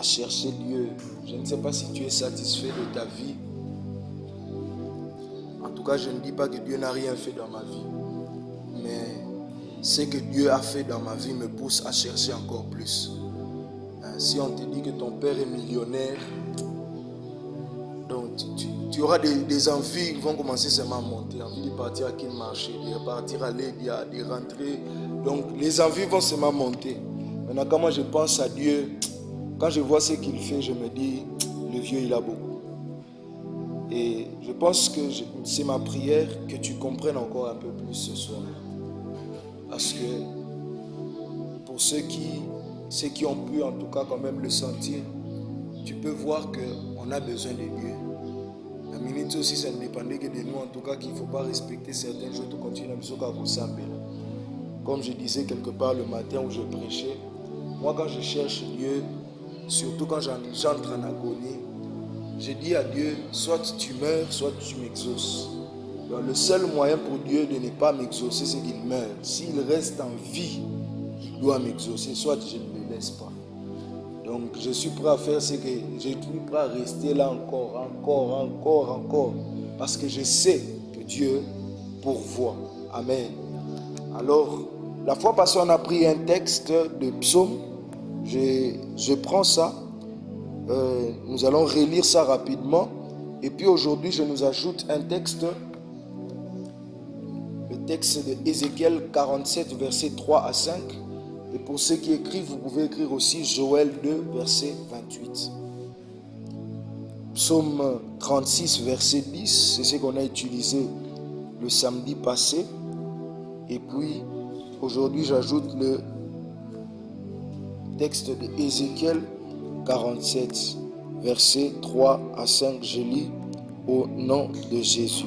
chercher Dieu. Je ne sais pas si tu es satisfait de ta vie. En tout cas, je ne dis pas que Dieu n'a rien fait dans ma vie. Mais ce que Dieu a fait dans ma vie me pousse à chercher encore plus. Si on te dit que ton père est millionnaire, donc tu auras des envies qui vont commencer seulement à monter. Envie de partir à quel marché, de repartir à Lédia, de rentrer. Donc les envies vont seulement monter. Maintenant, quand moi je pense à Dieu, quand je vois ce qu'il fait, je me dis, le vieux il a beaucoup. Et je pense que c'est ma prière que tu comprennes encore un peu plus ce soir. Parce que pour ceux qui ont pu en tout cas quand même le sentir, tu peux voir qu'on a besoin de Dieu. La minute aussi, ça ne dépendait que de nous, en tout cas qu'il ne faut pas respecter certains jours de continuer à vous s'appeler. Comme je disais quelque part le matin où je prêchais, moi quand je cherche Dieu, surtout quand j'entre en agonie, je dis à Dieu, soit tu meurs, soit tu m'exauces. Donc, le seul moyen pour Dieu de ne pas m'exaucer, c'est qu'il meure. S'il reste en vie, il doit m'exaucer, soit je ne le laisse pas. Donc je suis prêt à faire ce que je suis prêt à rester là encore. Parce que je sais que Dieu pourvoit. Amen. Alors, la fois passée, on a pris un texte de psaume. Je prends ça. Nous allons relire ça rapidement. Et puis aujourd'hui, je nous ajoute un texte. Le texte de Ézéchiel 47, versets 3 à 5. Et pour ceux qui écrivent, vous pouvez écrire aussi Joël 2, verset 28. Psaume 36, verset 10, c'est ce qu'on a utilisé le samedi passé. Et puis, aujourd'hui, j'ajoute le texte de Ézéchiel 47, verset 3 à 5. Je lis au nom de Jésus.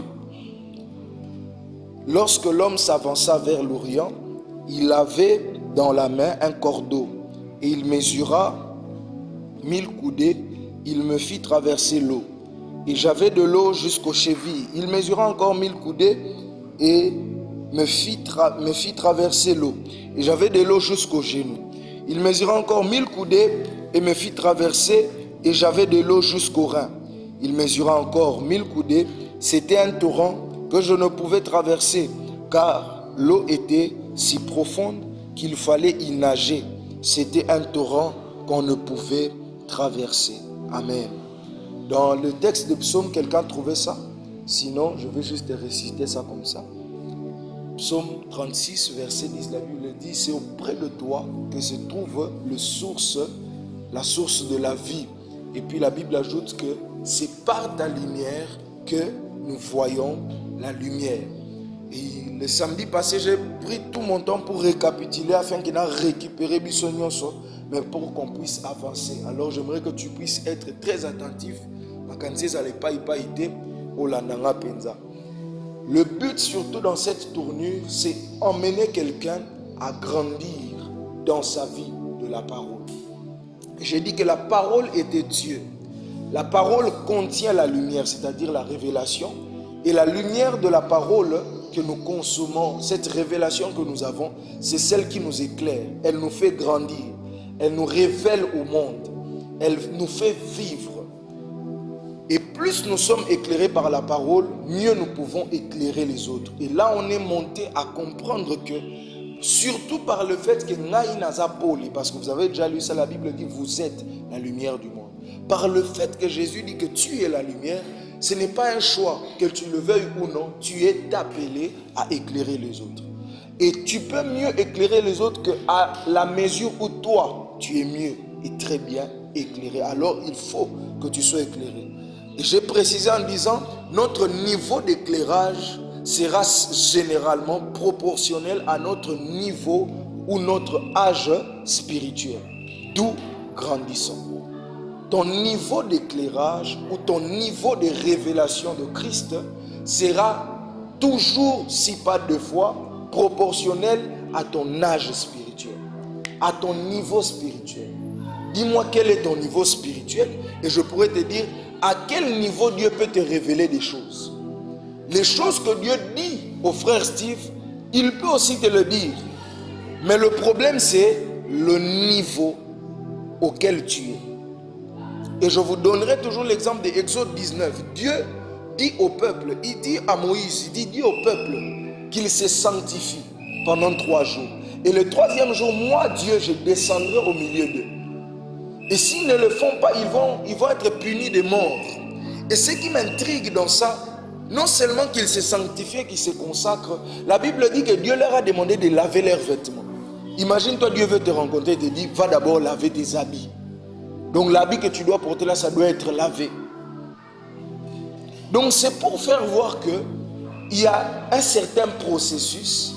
Lorsque l'homme s'avança vers l'Orient, il avait dans la main un cordeau, et il mesura 1000 coudées, il me fit traverser l'eau. Et j'avais de l'eau jusqu'aux chevilles. Il mesura encore 1000 coudées, et me fit traverser l'eau. Et j'avais de l'eau jusqu'aux genoux. Il mesura encore 1000 coudées, et me fit traverser, et j'avais de l'eau jusqu'aux reins. Il mesura encore 1000 coudées, c'était un torrent que je ne pouvais traverser, car l'eau était si profonde qu'il fallait y nager. C'était un torrent qu'on ne pouvait traverser. Amen. Dans le texte de psaume, quelqu'un trouvait ça? Sinon, je vais juste réciter ça comme ça. Psaume 36, verset 10, la Bible dit, c'est auprès de toi que se trouve la source de la vie. Et puis la Bible ajoute que c'est par ta lumière que nous voyons la lumière. Et le samedi passé, j'ai pris tout mon temps pour récapituler afin qu'il ait récupéré Bissonnion, mais pour qu'on puisse avancer. Alors j'aimerais que tu puisses être très attentif. Le but surtout dans cette tournure, c'est emmener quelqu'un à grandir dans sa vie de la parole. J'ai dit que la parole était Dieu. La parole contient la lumière, c'est-à-dire la révélation. Et la lumière de la parole que nous consommons, cette révélation que nous avons, c'est celle qui nous éclaire. Elle nous fait grandir. Elle nous révèle au monde. Elle nous fait vivre. Et plus nous sommes éclairés par la parole, mieux nous pouvons éclairer les autres. Et là, on est monté à comprendre que, surtout par le fait que Naïnaza Poli, parce que vous avez déjà lu ça, la Bible dit, vous êtes la lumière du monde. Par le fait que Jésus dit que tu es la lumière, ce n'est pas un choix, que tu le veuilles ou non, tu es appelé à éclairer les autres. Et tu peux mieux éclairer les autres qu'à la mesure où toi, tu es mieux et très bien éclairé. Alors, il faut que tu sois éclairé. Et j'ai précisé en disant, notre niveau d'éclairage sera généralement proportionnel à notre niveau ou notre âge spirituel. D'où grandissons. Ton niveau d'éclairage ou ton niveau de révélation de Christ sera toujours, si pas deux fois, proportionnel à ton âge spirituel, à ton niveau spirituel. Dis-moi quel est ton niveau spirituel et je pourrais te dire à quel niveau Dieu peut te révéler des choses. Les choses que Dieu dit au frère Steve, il peut aussi te le dire. Mais le problème, c'est le niveau auquel tu es. Et je vous donnerai toujours l'exemple de Exode 19. Dieu dit au peuple, il dit à Moïse, il dit au peuple qu'il se sanctifie pendant 3 jours. Et le 3e jour, moi Dieu, je descendrai au milieu d'eux. Et s'ils ne le font pas, ils vont être punis de mort. Et ce qui m'intrigue dans ça, non seulement qu'ils se sanctifient, qu'ils se consacrent, la Bible dit que Dieu leur a demandé de laver leurs vêtements. Imagine-toi, Dieu veut te rencontrer et te dit, va d'abord laver tes habits. Donc l'habit que tu dois porter là, ça doit être lavé. Donc c'est pour faire voir qu'il y a un certain processus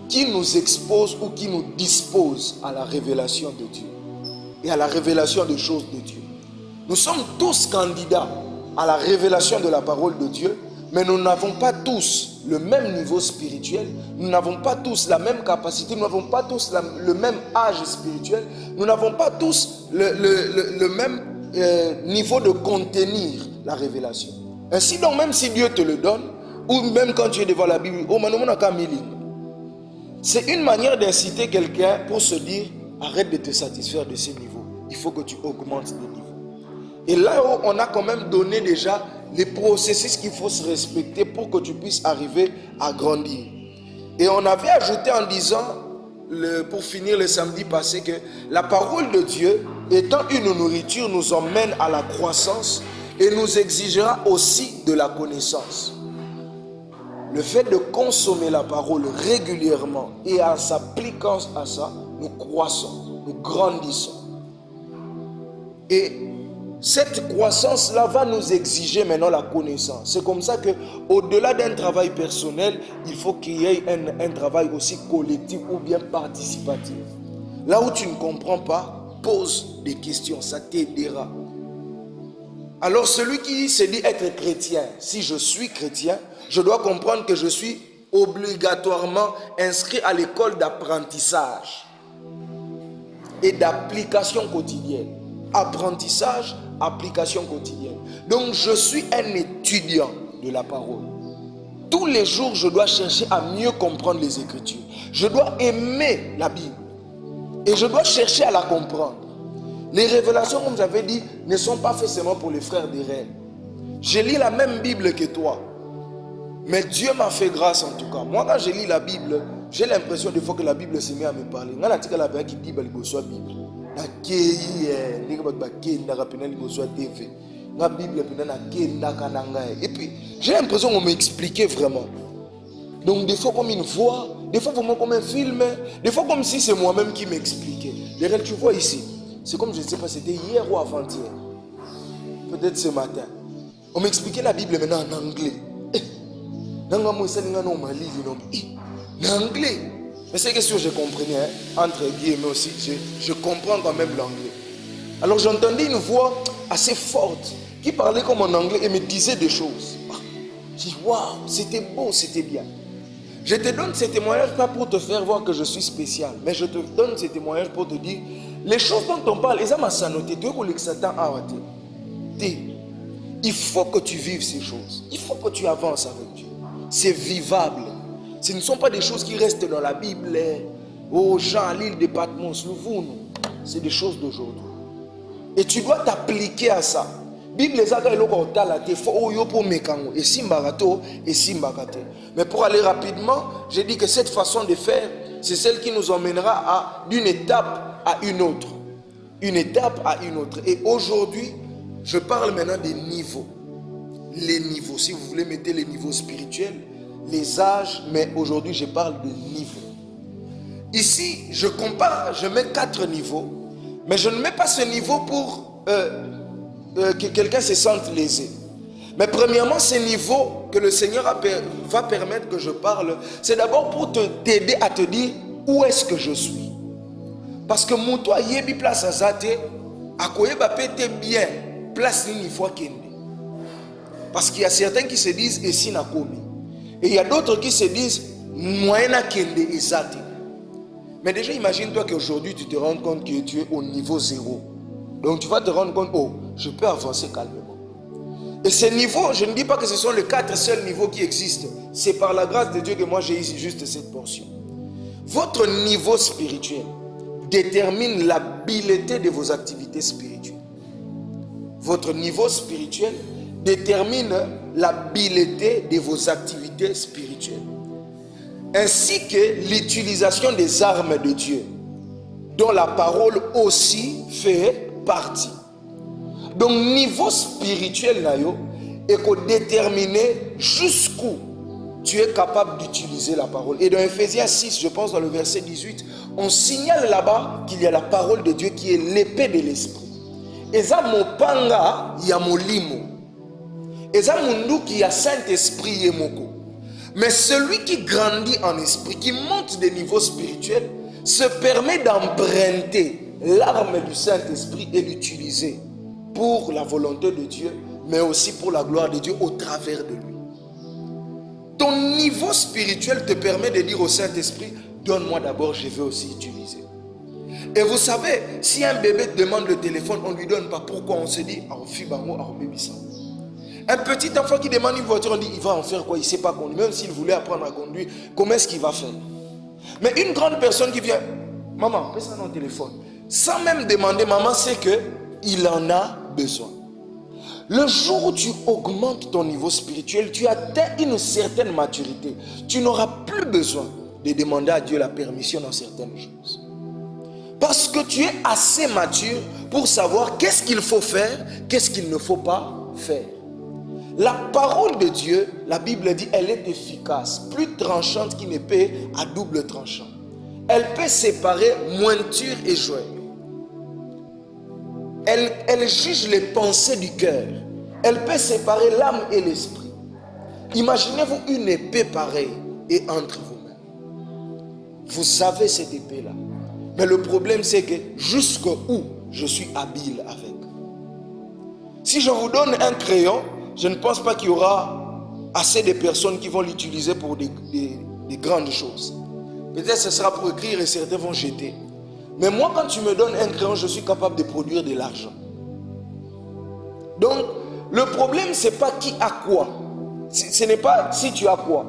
qui nous expose ou qui nous dispose à la révélation de Dieu et à la révélation des choses de Dieu. Nous sommes tous candidats à la révélation de la parole de Dieu, mais nous n'avons pas tous le même niveau spirituel, nous n'avons pas tous la même capacité, nous n'avons pas tous le même âge spirituel, nous n'avons pas tous le même niveau de contenir la révélation. Ainsi donc, même si Dieu te le donne, ou même quand tu es devant la Bible, c'est une manière d'inciter quelqu'un pour se dire, arrête de te satisfaire de ces niveaux, il faut que tu augmentes de niveau. Et là, on a quand même donné déjà les processus qu'il faut se respecter pour que tu puisses arriver à grandir. Et on avait ajouté en disant, pour finir le samedi passé, que la parole de Dieu, étant une nourriture, nous emmène à la croissance et nous exigera aussi de la connaissance. Le fait de consommer la parole régulièrement et en s'appliquant à ça, nous croissons, nous grandissons. Et cette croissance-là va nous exiger maintenant la connaissance. C'est comme ça qu'au-delà d'un travail personnel, il faut qu'il y ait un travail aussi collectif ou bien participatif. Là où tu ne comprends pas, pose des questions, ça t'aidera. Alors celui qui se dit être chrétien, si je suis chrétien, je dois comprendre que je suis obligatoirement inscrit à l'école d'apprentissage et d'application quotidienne. Apprentissage, application quotidienne. Donc je suis un étudiant de la parole. Tous les jours, je dois chercher à mieux comprendre les Écritures. Je dois aimer la Bible et je dois chercher à la comprendre. Les révélations, comme j'avais dit, ne sont pas faites seulement pour les frères des reines. Je lis la même Bible que toi, mais Dieu m'a fait grâce en tout cas. Moi, quand je lis la Bible, j'ai l'impression des fois que la Bible se met à me parler. Il y a la Bible qui dit la Bible. Et puis j'ai l'impression qu'on m'expliquait vraiment. Donc des fois comme une voix, des fois vraiment comme un film, des fois comme si c'est moi-même qui m'expliquais. Derrière, tu vois ici, c'est comme je ne sais pas, c'était hier ou avant-hier, peut-être ce matin. On m'expliquait la Bible maintenant en anglais. En anglais. Mais c'est que si je comprenais, entre guillemets aussi, je comprends quand même l'anglais. Alors j'entendais une voix assez forte qui parlait comme en anglais et me disait des choses. J'ai dit, waouh, c'était beau, c'était bien. Je te donne ces témoignages pas pour te faire voir que je suis spécial, mais je te donne ces témoignages pour te dire, les choses dont on parle, il faut que tu vives ces choses. Il faut que tu avances avec Dieu. C'est vivable. Ce ne sont pas des choses qui restent dans la Bible. Oh, Jean à l'île de Patmos, c'est des choses d'aujourd'hui. Et tu dois t'appliquer à ça. Bible mais pour aller rapidement, j'ai dit que cette façon de faire, c'est celle qui nous emmènera d'une étape à une autre. Une étape à une autre. Et aujourd'hui, je parle maintenant des niveaux. Les niveaux, si vous voulez, mettez les niveaux spirituels, les âges, mais aujourd'hui, je parle de niveaux. Ici, je compare, je mets 4 niveaux, mais je ne mets pas ce niveau pour que quelqu'un se sente lésé. Mais premièrement, ce niveau que le Seigneur va permettre que je parle, c'est d'abord pour t'aider à te dire où est-ce que je suis. Parce que mon toi, yebi place à zate, akoye ba pété bien, place ni fois kende. Parce qu'il y a certains qui se disent et si na komi. Et il y a d'autres qui se disent moyena kende et zate. Mais déjà, imagine-toi qu'aujourd'hui, tu te rends compte que tu es au niveau 0. Donc, tu vas te rendre compte, oh, je peux avancer calmement. Et ces niveaux, je ne dis pas que ce sont les 4 seuls niveaux qui existent. C'est par la grâce de Dieu que moi, j'ai ici juste cette portion. Votre niveau spirituel détermine l'habileté de vos activités spirituelles. votre niveau spirituel détermine l'habileté de vos activités spirituelles, ainsi que l'utilisation des armes de Dieu, dont la parole aussi fait partie. Donc, niveau spirituel, est déterminer jusqu'où tu es capable d'utiliser la parole. Et dans Ephésiens 6, je pense dans le verset 18, on signale là-bas qu'il y a la parole de Dieu qui est l'épée de l'esprit. Eza mopanga ya molimo. Eza mundu qui a Saint-Esprit yemoko. Mais celui qui grandit en esprit, qui monte des niveaux spirituels, se permet d'emprunter l'arme du Saint-Esprit et l'utiliser pour la volonté de Dieu, mais aussi pour la gloire de Dieu au travers de lui. Ton niveau spirituel te permet de dire au Saint-Esprit, donne-moi d'abord, je vais aussi utiliser. Et vous savez, si un bébé demande le téléphone, on ne lui donne pas. Pourquoi? On se dit, un petit enfant qui demande une voiture, on dit, il va en faire quoi? Il ne sait pas conduire. Même s'il voulait apprendre à conduire, comment est-ce qu'il va faire? Mais une grande personne qui vient, maman, passe mon téléphone, sans même demander, maman sait qu'il en a besoin. Le jour où tu augmentes ton niveau spirituel, tu atteins une certaine maturité. Tu n'auras plus besoin de demander à Dieu la permission dans certaines choses. Parce que tu es assez mature pour savoir qu'est-ce qu'il faut faire, qu'est-ce qu'il ne faut pas faire. La parole de Dieu, la Bible dit, elle est efficace, plus tranchante qu'une épée à double tranchant. Elle peut séparer mointure et joie. Elle juge les pensées du cœur. Elle peut séparer l'âme et l'esprit. Imaginez-vous une épée pareille et entre vous-mêmes. Vous avez cette épée-là. Mais le problème, c'est que jusqu'où je suis habile avec. Si je vous donne un crayon, je ne pense pas qu'il y aura assez de personnes qui vont l'utiliser pour des grandes choses. Peut-être que ce sera pour écrire et certains vont jeter. Mais moi, quand tu me donnes un crayon, je suis capable de produire de l'argent. Donc, le problème, ce n'est pas qui a quoi. Ce n'est pas si tu as quoi.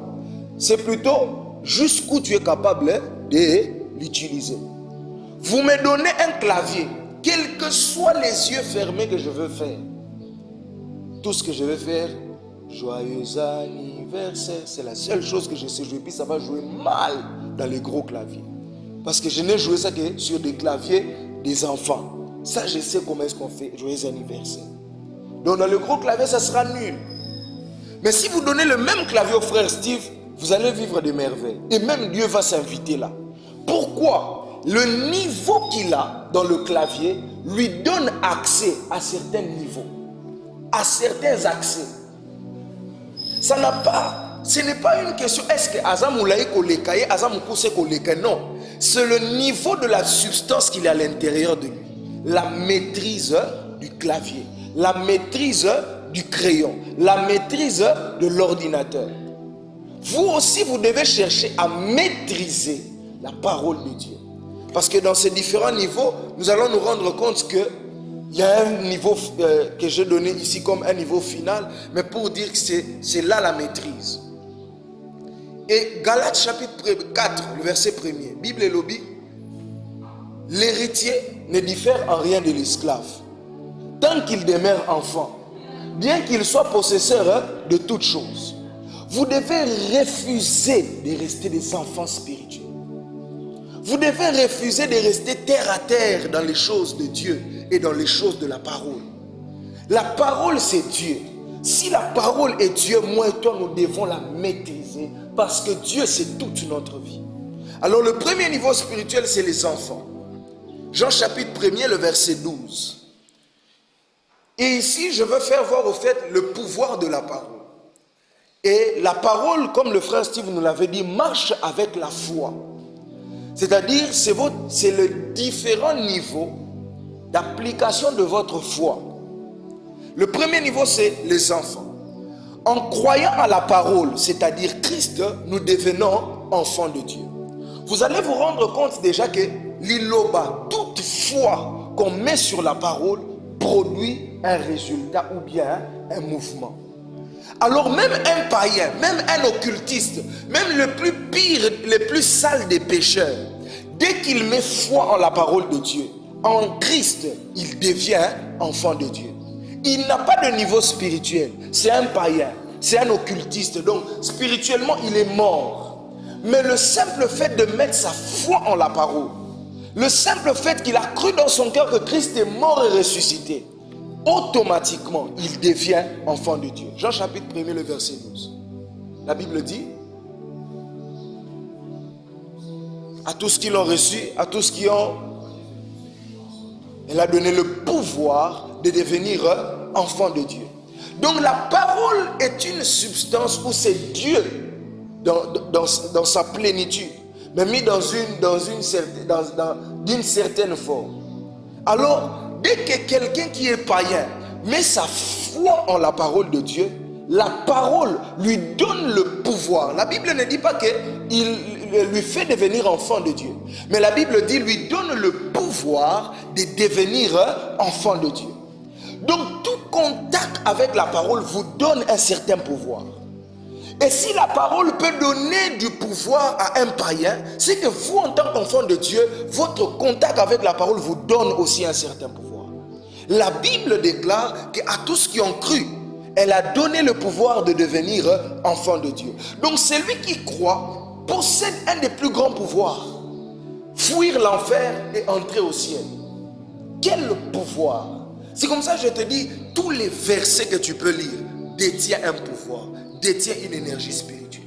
C'est plutôt jusqu'où tu es capable de l'utiliser. Vous me donnez un clavier, quels que soient les yeux fermés que je veux faire. Tout ce que je vais faire, joyeux anniversaire, c'est la seule chose que je sais jouer. Puis ça va jouer mal dans les gros claviers. Parce que je n'ai joué ça que sur des claviers des enfants. Ça, je sais comment est-ce qu'on fait joyeux anniversaire. Donc dans le gros clavier, ça sera nul. Mais si vous donnez le même clavier au frère Steve, vous allez vivre des merveilles. Et même Dieu va s'inviter là. Pourquoi? Le niveau qu'il a dans le clavier lui donne accès à certains niveaux, à certains accès. Ça n'a pas, ce n'est pas une question, est-ce que Azam Oulaï Kolekaye, Azam Kouse Kolekaye? Non. C'est le niveau de la substance qu'il a à l'intérieur de lui. La maîtrise du clavier, la maîtrise du crayon, la maîtrise de l'ordinateur. Vous aussi, vous devez chercher à maîtriser la parole de Dieu. Parce que dans ces différents niveaux, nous allons nous rendre compte qu'il y a un niveau que j'ai donné ici comme un niveau final, mais pour dire que c'est là la maîtrise. Et Galates chapitre 4, le verset 1er, Bible et Lobby, l'héritier ne diffère en rien de l'esclave, tant qu'il demeure enfant, bien qu'il soit possesseur de toutes choses. Vous devez refuser de rester des enfants spirituels. Vous devez refuser de rester terre à terre dans les choses de Dieu et dans les choses de la parole. La parole, c'est Dieu. Si la parole est Dieu, moi et toi, nous devons la maîtriser parce que Dieu, c'est toute notre vie. Alors, le premier niveau spirituel, c'est les enfants. Jean chapitre 1er, le verset 12. Et ici, je veux faire voir au fait le pouvoir de la parole. Et la parole, comme le frère Steve nous l'avait dit, marche avec la foi. C'est-à-dire, c'est le différent niveau d'application de votre foi. Le premier niveau, c'est les enfants. En croyant à la parole, c'est-à-dire Christ, nous devenons enfants de Dieu. Vous allez vous rendre compte déjà que l'iloba, toute foi qu'on met sur la parole, produit un résultat ou bien un mouvement. Alors même un païen, même un occultiste, même le plus pire, le plus sale des pécheurs, dès qu'il met foi en la parole de Dieu, en Christ, il devient enfant de Dieu. il n'a pas de niveau spirituel. C'est un païen, c'est un occultiste. Donc, spirituellement, il est mort. Mais le simple fait de mettre sa foi en la parole, le simple fait qu'il a cru dans son cœur que Christ est mort et ressuscité, automatiquement, il devient enfant de Dieu. Jean chapitre 1er, le verset 12. La Bible dit, à tous qui l'ont reçu, à tous qui ont... Elle a donné le pouvoir de devenir enfant de Dieu. Donc la parole est une substance où c'est Dieu dans sa plénitude, mais mis d'une certaine forme. Alors, dès que quelqu'un qui est païen met sa foi en la parole de Dieu, la parole lui donne le pouvoir. La Bible ne dit pas qu'il lui fait devenir enfant de Dieu, mais la Bible dit lui donne le pouvoir de devenir enfant de Dieu. Donc tout contact avec la parole vous donne un certain pouvoir. Et si la parole peut donner du pouvoir à un païen, c'est que vous, en tant qu'enfant de Dieu, votre contact avec la parole vous donne aussi un certain pouvoir. La Bible déclare qu'à tous qui ont cru, elle a donné le pouvoir de devenir enfant de Dieu. Donc celui qui croit possède un des plus grands pouvoirs. Fuir l'enfer et entrer au ciel. Quel pouvoir! C'est comme ça que je te dis, tous les versets que tu peux lire détiennent un pouvoir, détiennent une énergie spirituelle.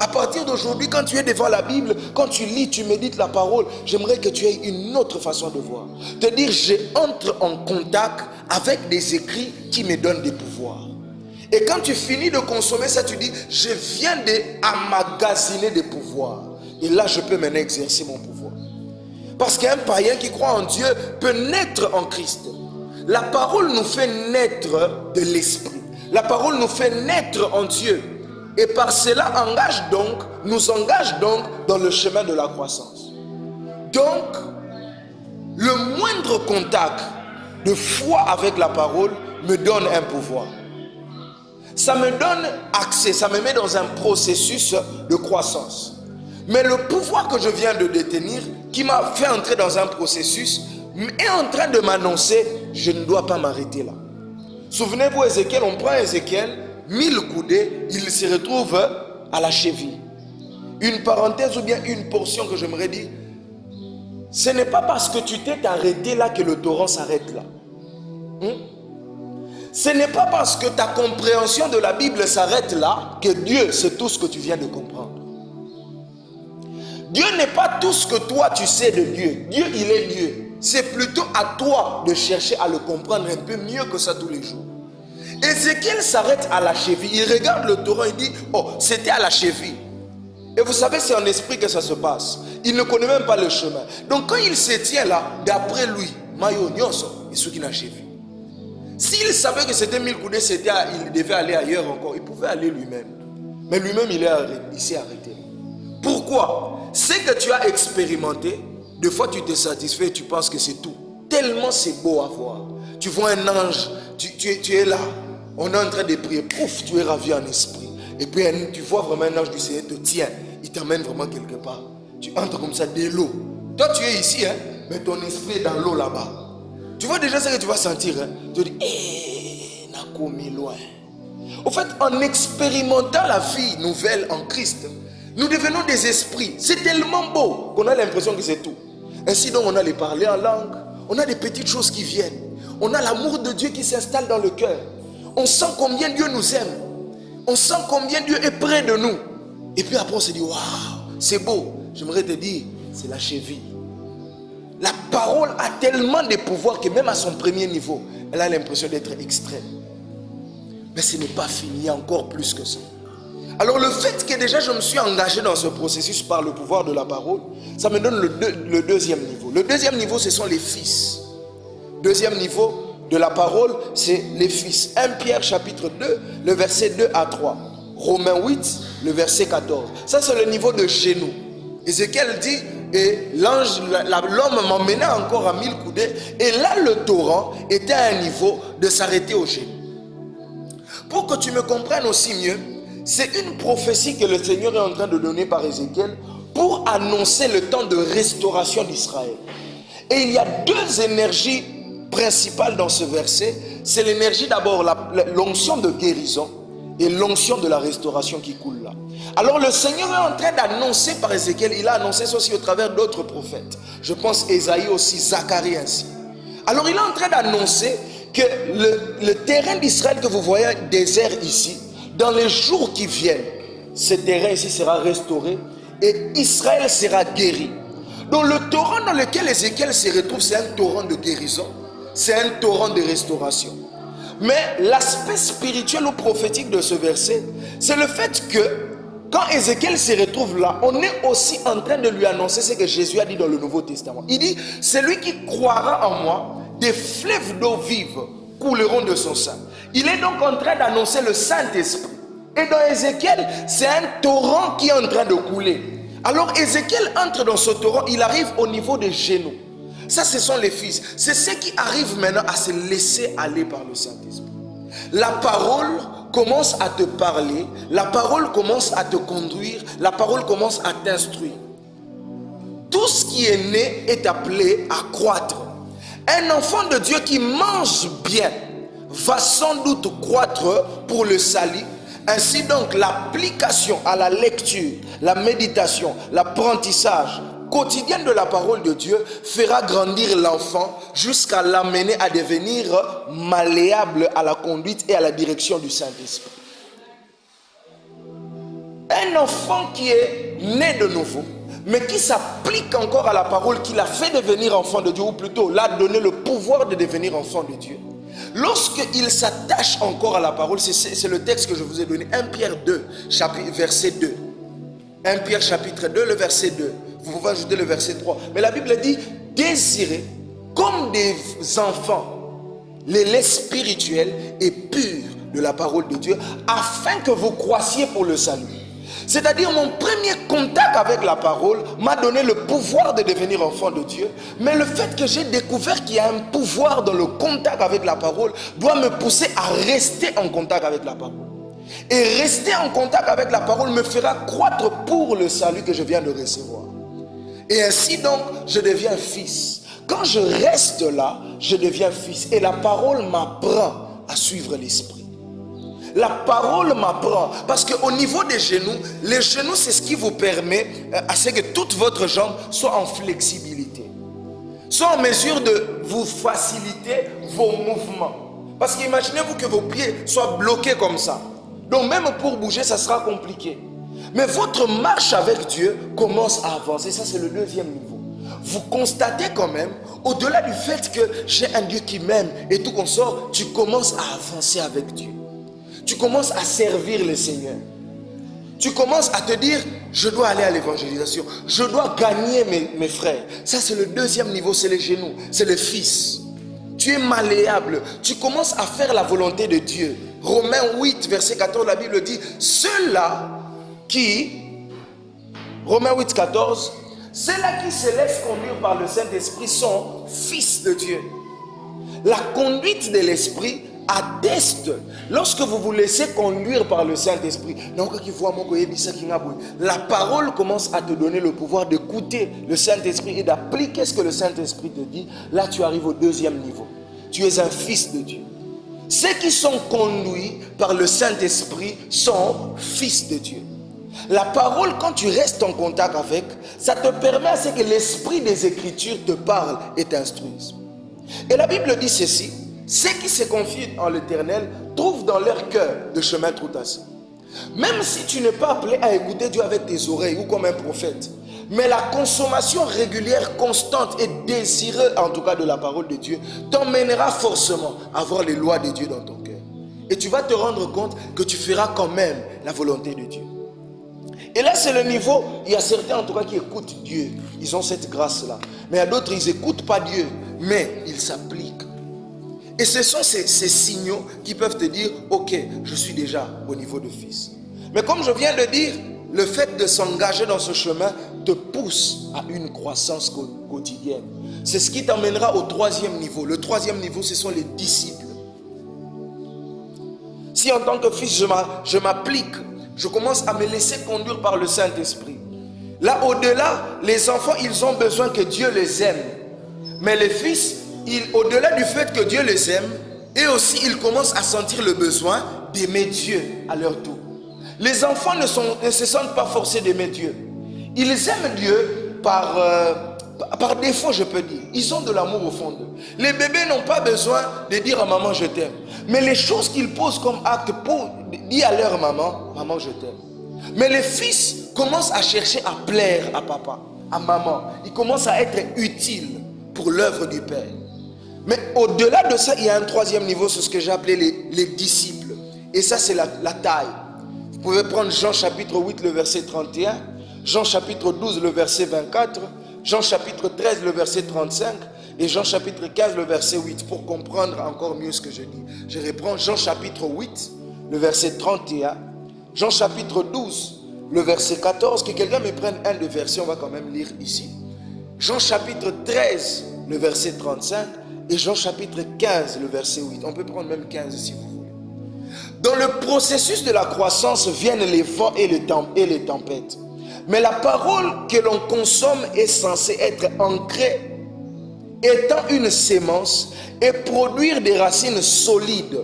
À partir d'aujourd'hui, quand tu es devant la Bible, quand tu lis, tu médites la parole, j'aimerais que tu aies une autre façon de voir. Te dire, j'entre en contact avec des écrits qui me donnent des pouvoirs. Et quand tu finis de consommer ça, tu dis, je viens d'emmagasiner des pouvoirs. Et là, je peux maintenant exercer mon pouvoir. Parce qu'un païen qui croit en Dieu peut naître en Christ. La parole nous fait naître de l'esprit. La parole nous fait naître en Dieu. Et par cela nous engage donc dans le chemin de la croissance. Donc, le moindre contact de foi avec la parole me donne un pouvoir. Ça me donne accès, ça me met dans un processus de croissance. Mais le pouvoir que je viens de détenir, qui m'a fait entrer dans un processus, est en train de m'annoncer, je ne dois pas m'arrêter là. Souvenez-vous, Ézéchiel, on prend Ézéchiel, 1000 coudées, il se retrouve à la cheville. Une parenthèse ou bien une portion que j'aimerais dire, ce n'est pas parce que tu t'es arrêté là que le torrent s'arrête là. Ce n'est pas parce que ta compréhension de la Bible s'arrête là que Dieu c'est tout ce que tu viens de comprendre. Dieu n'est pas tout ce que toi tu sais de Dieu. Dieu, il est Dieu. C'est plutôt à toi de chercher à le comprendre un peu mieux que ça tous les jours. Ézéchiel s'arrête à la cheville. Il regarde le torrent, il dit, oh, c'était à la cheville. Et vous savez, c'est en esprit que ça se passe. Il ne connaît même pas le chemin. Donc quand il se tient là, d'après lui, Mayo Nyonso, il s'est à la cheville. S'il savait que c'était 1000 coudées, il devait aller ailleurs encore. Il pouvait aller lui-même. Mais lui-même, il s'est arrêté. Pourquoi? Ce que tu as expérimenté, des fois tu te satisfais et tu penses que c'est tout. Tellement c'est beau à voir. Tu vois un ange, tu es là. On est en train de prier. Pouf, tu es ravi en esprit. Et puis tu vois vraiment un ange du Seigneur te tient. Il t'emmène vraiment quelque part. Tu entres comme ça de l'eau. Toi tu es ici, hein, mais ton esprit est dans l'eau là-bas. Tu vois déjà ce que tu vas sentir. Hein? Tu te dis, n'a commis loin. Au fait, en expérimentant la vie nouvelle en Christ, nous devenons des esprits. C'est tellement beau qu'on a l'impression que c'est tout. Ainsi donc on a les parler en langue. On a des petites choses qui viennent. On a l'amour de Dieu qui s'installe dans le cœur. On sent combien Dieu nous aime. On sent combien Dieu est près de nous. Et puis après on se dit, waouh, c'est beau. J'aimerais te dire, c'est la cheville. La parole a tellement de pouvoir que même à son premier niveau, elle a l'impression d'être extrême. Mais ce n'est pas fini, il y a encore plus que ça. Alors le fait que déjà je me suis engagé dans ce processus par le pouvoir de la parole, ça me donne le deuxième niveau. Le deuxième niveau, ce sont les fils. Deuxième niveau de la parole, c'est les fils. 1 Pierre chapitre 2, le verset 2 à 3. Romains 8, le verset 14. Ça c'est le niveau de chez nous. Ézéchiel dit, et l'homme m'emmenait encore à 1000 coudées, et là le torrent était à un niveau de s'arrêter au genou. Pour que tu me comprennes aussi mieux, c'est une prophétie que le Seigneur est en train de donner par Ézéchiel pour annoncer le temps de restauration d'Israël. Et il y a deux énergies principales dans ce verset, c'est l'énergie d'abord, l'onction de guérison et l'onction de la restauration qui coule là. Alors le Seigneur est en train d'annoncer par Ézéchiel, il a annoncé ça aussi au travers d'autres prophètes. Je pense Ésaïe aussi, Zacharie ainsi. Alors il est en train d'annoncer que le terrain d'Israël que vous voyez désert ici, dans les jours qui viennent, ce terrain ici sera restauré et Israël sera guéri. Donc le torrent dans lequel Ézéchiel se retrouve, c'est un torrent de guérison, c'est un torrent de restauration. Mais l'aspect spirituel ou prophétique de ce verset, c'est le fait que quand Ézéchiel se retrouve là, on est aussi en train de lui annoncer ce que Jésus a dit dans le Nouveau Testament. Il dit, celui qui croira en moi, des fleuves d'eau vive couleront de son sein. Il est donc en train d'annoncer le Saint-Esprit. Et dans Ézéchiel, c'est un torrent qui est en train de couler. Alors Ézéchiel entre dans ce torrent, il arrive au niveau des genoux. Ça, ce sont les fils. C'est ceux qui arrivent maintenant à se laisser aller par le Saint-Esprit. La parole commence à te parler, la parole commence à te conduire, la parole commence à t'instruire. Tout ce qui est né est appelé à croître. Un enfant de Dieu qui mange bien va sans doute croître pour le salut. Ainsi donc, l'application à la lecture, la méditation, l'apprentissage quotidien de la parole de Dieu fera grandir l'enfant jusqu'à l'amener à devenir malléable à la conduite et à la direction du Saint-Esprit. Un enfant qui est né de nouveau, mais qui s'applique encore à la parole, qui l'a fait devenir enfant de Dieu, ou plutôt l'a donné le pouvoir de devenir enfant de Dieu. Lorsqu'il s'attache encore à la parole, c'est le texte que je vous ai donné, 1 Pierre 2, verset 2. 1 Pierre chapitre 2, le verset 2. Vous pouvez ajouter le verset 3. Mais la Bible dit, désirez comme des enfants les laits spirituels et purs de la parole de Dieu, afin que vous croissiez pour le salut. C'est-à-dire, mon premier contact avec la parole m'a donné le pouvoir de devenir enfant de Dieu. Mais le fait que j'ai découvert qu'il y a un pouvoir dans le contact avec la parole doit me pousser à rester en contact avec la parole. Et rester en contact avec la parole me fera croître pour le salut que je viens de recevoir. Et ainsi donc, je deviens fils. Quand je reste là, je deviens fils. Et la parole m'apprend à suivre l'esprit. La parole m'apprend, parce qu'au niveau des genoux, les genoux, c'est ce qui vous permet à ce que toute votre jambe soit en flexibilité, soit en mesure de vous faciliter vos mouvements. Parce qu'imaginez-vous que vos pieds soient bloqués comme ça. Donc même pour bouger, ça sera compliqué. Mais votre marche avec Dieu commence à avancer. Ça, c'est le deuxième niveau. Vous constatez quand même, au-delà du fait que j'ai un Dieu qui m'aime et tout consort, tu commences à avancer avec Dieu. Tu commences à servir le Seigneur. Tu commences à te dire, je dois aller à l'évangélisation. Je dois gagner mes frères. Ça, c'est le deuxième niveau, c'est les genoux, c'est le fils. Tu es malléable. Tu commences à faire la volonté de Dieu. Romains 8, verset 14, la Bible dit, ceux-là qui, Romains 8, 14, ceux-là qui se laissent conduire par le Saint-Esprit sont fils de Dieu. La conduite de l'Esprit atteste, lorsque vous vous laissez conduire par le Saint-Esprit, la parole commence à te donner le pouvoir d'écouter le Saint-Esprit et d'appliquer ce que le Saint-Esprit te dit. Là, tu arrives au deuxième niveau. Tu es un fils de Dieu. Ceux qui sont conduits par le Saint-Esprit sont fils de Dieu. La parole, quand tu restes en contact avec, ça te permet à ce que l'esprit des Écritures te parle et t'instruise. Et la Bible dit ceci, ceux qui se confient en l'Éternel trouvent dans leur cœur de chemin tout tracé. Même si tu n'es pas appelé à écouter Dieu avec tes oreilles ou comme un prophète, mais la consommation régulière, constante et désirée, en tout cas de la parole de Dieu, t'emmènera forcément à voir les lois de Dieu dans ton cœur. Et tu vas te rendre compte que tu feras quand même la volonté de Dieu. Et là, c'est le niveau, il y a certains en tout cas qui écoutent Dieu. Ils ont cette grâce-là. Mais il y a d'autres, ils n'écoutent pas Dieu, mais ils s'appliquent. Et ce sont ces signaux qui peuvent te dire, ok, je suis déjà au niveau de fils. Mais comme je viens de dire, le fait de s'engager dans ce chemin te pousse à une croissance quotidienne. C'est ce qui t'emmènera au troisième niveau. Le troisième niveau, ce sont les disciples. Si en tant que fils, je m'applique, je commence à me laisser conduire par le Saint-Esprit. Là, au-delà, les enfants, ils ont besoin que Dieu les aime. Mais les fils, au-delà du fait que Dieu les aime, et aussi ils commencent à sentir le besoin d'aimer Dieu à leur tour. Les enfants ne se sentent pas forcés d'aimer Dieu. Ils aiment Dieu par défaut, je peux dire. Ils ont de l'amour au fond d'eux. Les bébés n'ont pas besoin de dire à maman je t'aime. Mais les choses qu'ils posent comme acte pour dire à leur maman, maman je t'aime. Mais les fils commencent à chercher à plaire à papa, à maman. Ils commencent à être utiles pour l'œuvre du Père. Mais au-delà de ça, il y a un troisième niveau, c'est ce que j'ai appelé les disciples. Et ça, c'est la taille. Vous pouvez prendre Jean chapitre 8, le verset 31, Jean chapitre 12, le verset 24, Jean chapitre 13, le verset 35, et Jean chapitre 15, le verset 8, pour comprendre encore mieux ce que je dis. Je reprends Jean chapitre 8, le verset 31, Jean chapitre 12, le verset 14, que quelqu'un me prenne un des versets, on va quand même lire ici. Jean chapitre 13, le verset 35, et Jean chapitre 15, le verset 8. On peut prendre même 15 si vous voulez. Dans le processus de la croissance viennent les vents et les tempêtes. Mais la parole que l'on consomme est censée être ancrée, étant une sémence, et produire des racines solides.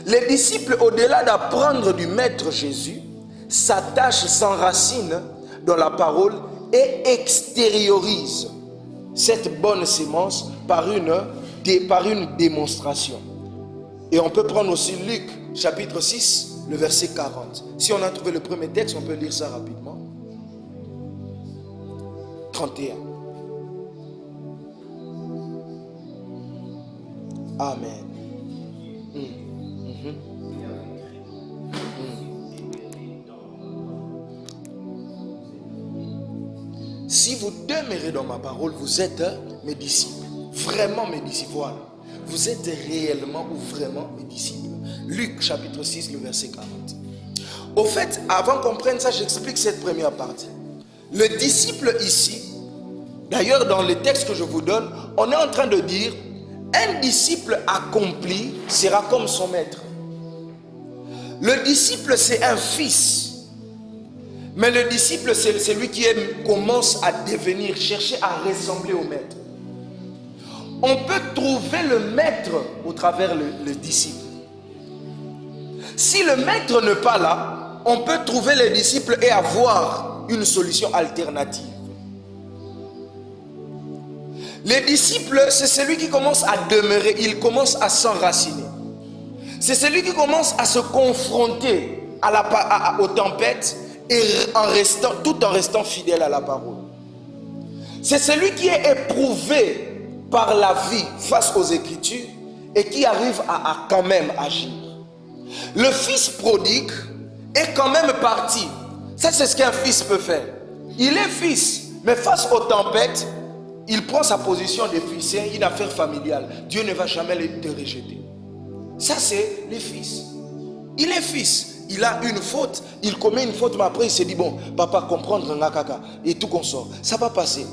Les disciples, au-delà d'apprendre du Maître Jésus, s'attachent, s'enracinent dans la parole et extériorisent cette bonne sémence par une démonstration. Et on peut prendre aussi Luc chapitre 6, le verset 40. Si on a trouvé le premier texte, on peut lire ça rapidement. 31. Amen. Si vous demeurez dans ma parole, vous êtes mes disciples. Vraiment mes disciples. Voilà. Vous êtes réellement ou vraiment mes disciples. Luc chapitre 6, le verset 40. Au fait, avant qu'on prenne ça, j'explique cette première partie. Le disciple ici, d'ailleurs dans les textes que je vous donne, on est en train de dire, un disciple accompli sera comme son maître. Le disciple, c'est un fils. Mais le disciple, c'est celui qui commence à devenir, chercher à ressembler au maître. On peut trouver le maître au travers le disciple. Si le maître n'est pas là, on peut trouver le disciple et avoir une solution alternative. Les disciples, c'est celui qui commence à demeurer, il commence à s'enraciner. C'est celui qui commence à se confronter aux tempêtes et tout en restant fidèle à la parole. C'est celui qui est éprouvé par la vie face aux Écritures et qui arrive à quand même agir. Le fils prodigue est quand même parti. Ça, c'est ce qu'un fils peut faire. Il est fils, mais face aux tempêtes, il prend sa position de fils. C'est une affaire familiale. Dieu ne va jamais te rejeter. Ça, c'est les fils. Il est fils. Il a une faute. Il commet une faute, mais après, il se dit, bon, papa, comprendre, et tout consort. Ça va passer.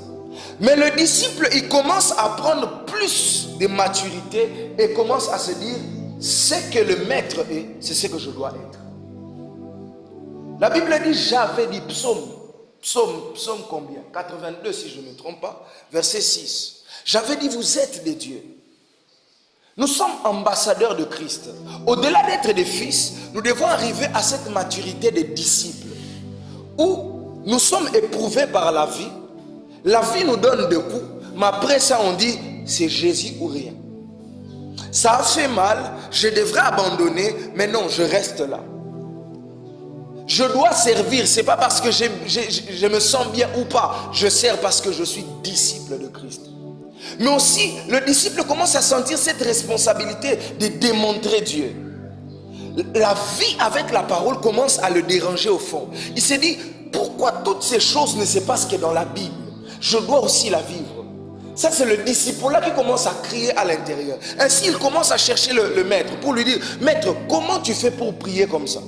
Mais le disciple, il commence à prendre plus de maturité et commence à se dire, ce que le maître est, c'est ce que je dois être. La Bible dit, j'avais dit, psaume combien? 82 si je ne me trompe pas, verset 6. J'avais dit, vous êtes des dieux. Nous sommes ambassadeurs de Christ. Au-delà d'être des fils, nous devons arriver à cette maturité des disciples, où nous sommes éprouvés par la vie. La vie nous donne des coups, mais après ça on dit, c'est Jésus ou rien. Ça a fait mal, je devrais abandonner, mais non, je reste là. Je dois servir, c'est pas parce que je me sens bien ou pas, je sers parce que je suis disciple de Christ. Mais aussi, le disciple commence à sentir cette responsabilité de démontrer Dieu. La vie avec la parole commence à le déranger au fond. Il s'est dit, pourquoi toutes ces choses ne se passent que dans la Bible? Je dois aussi la vivre. Ça, c'est le disciple-là qui commence à crier à l'intérieur. Ainsi, il commence à chercher le maître pour lui dire, maître, comment tu fais pour prier comme ça?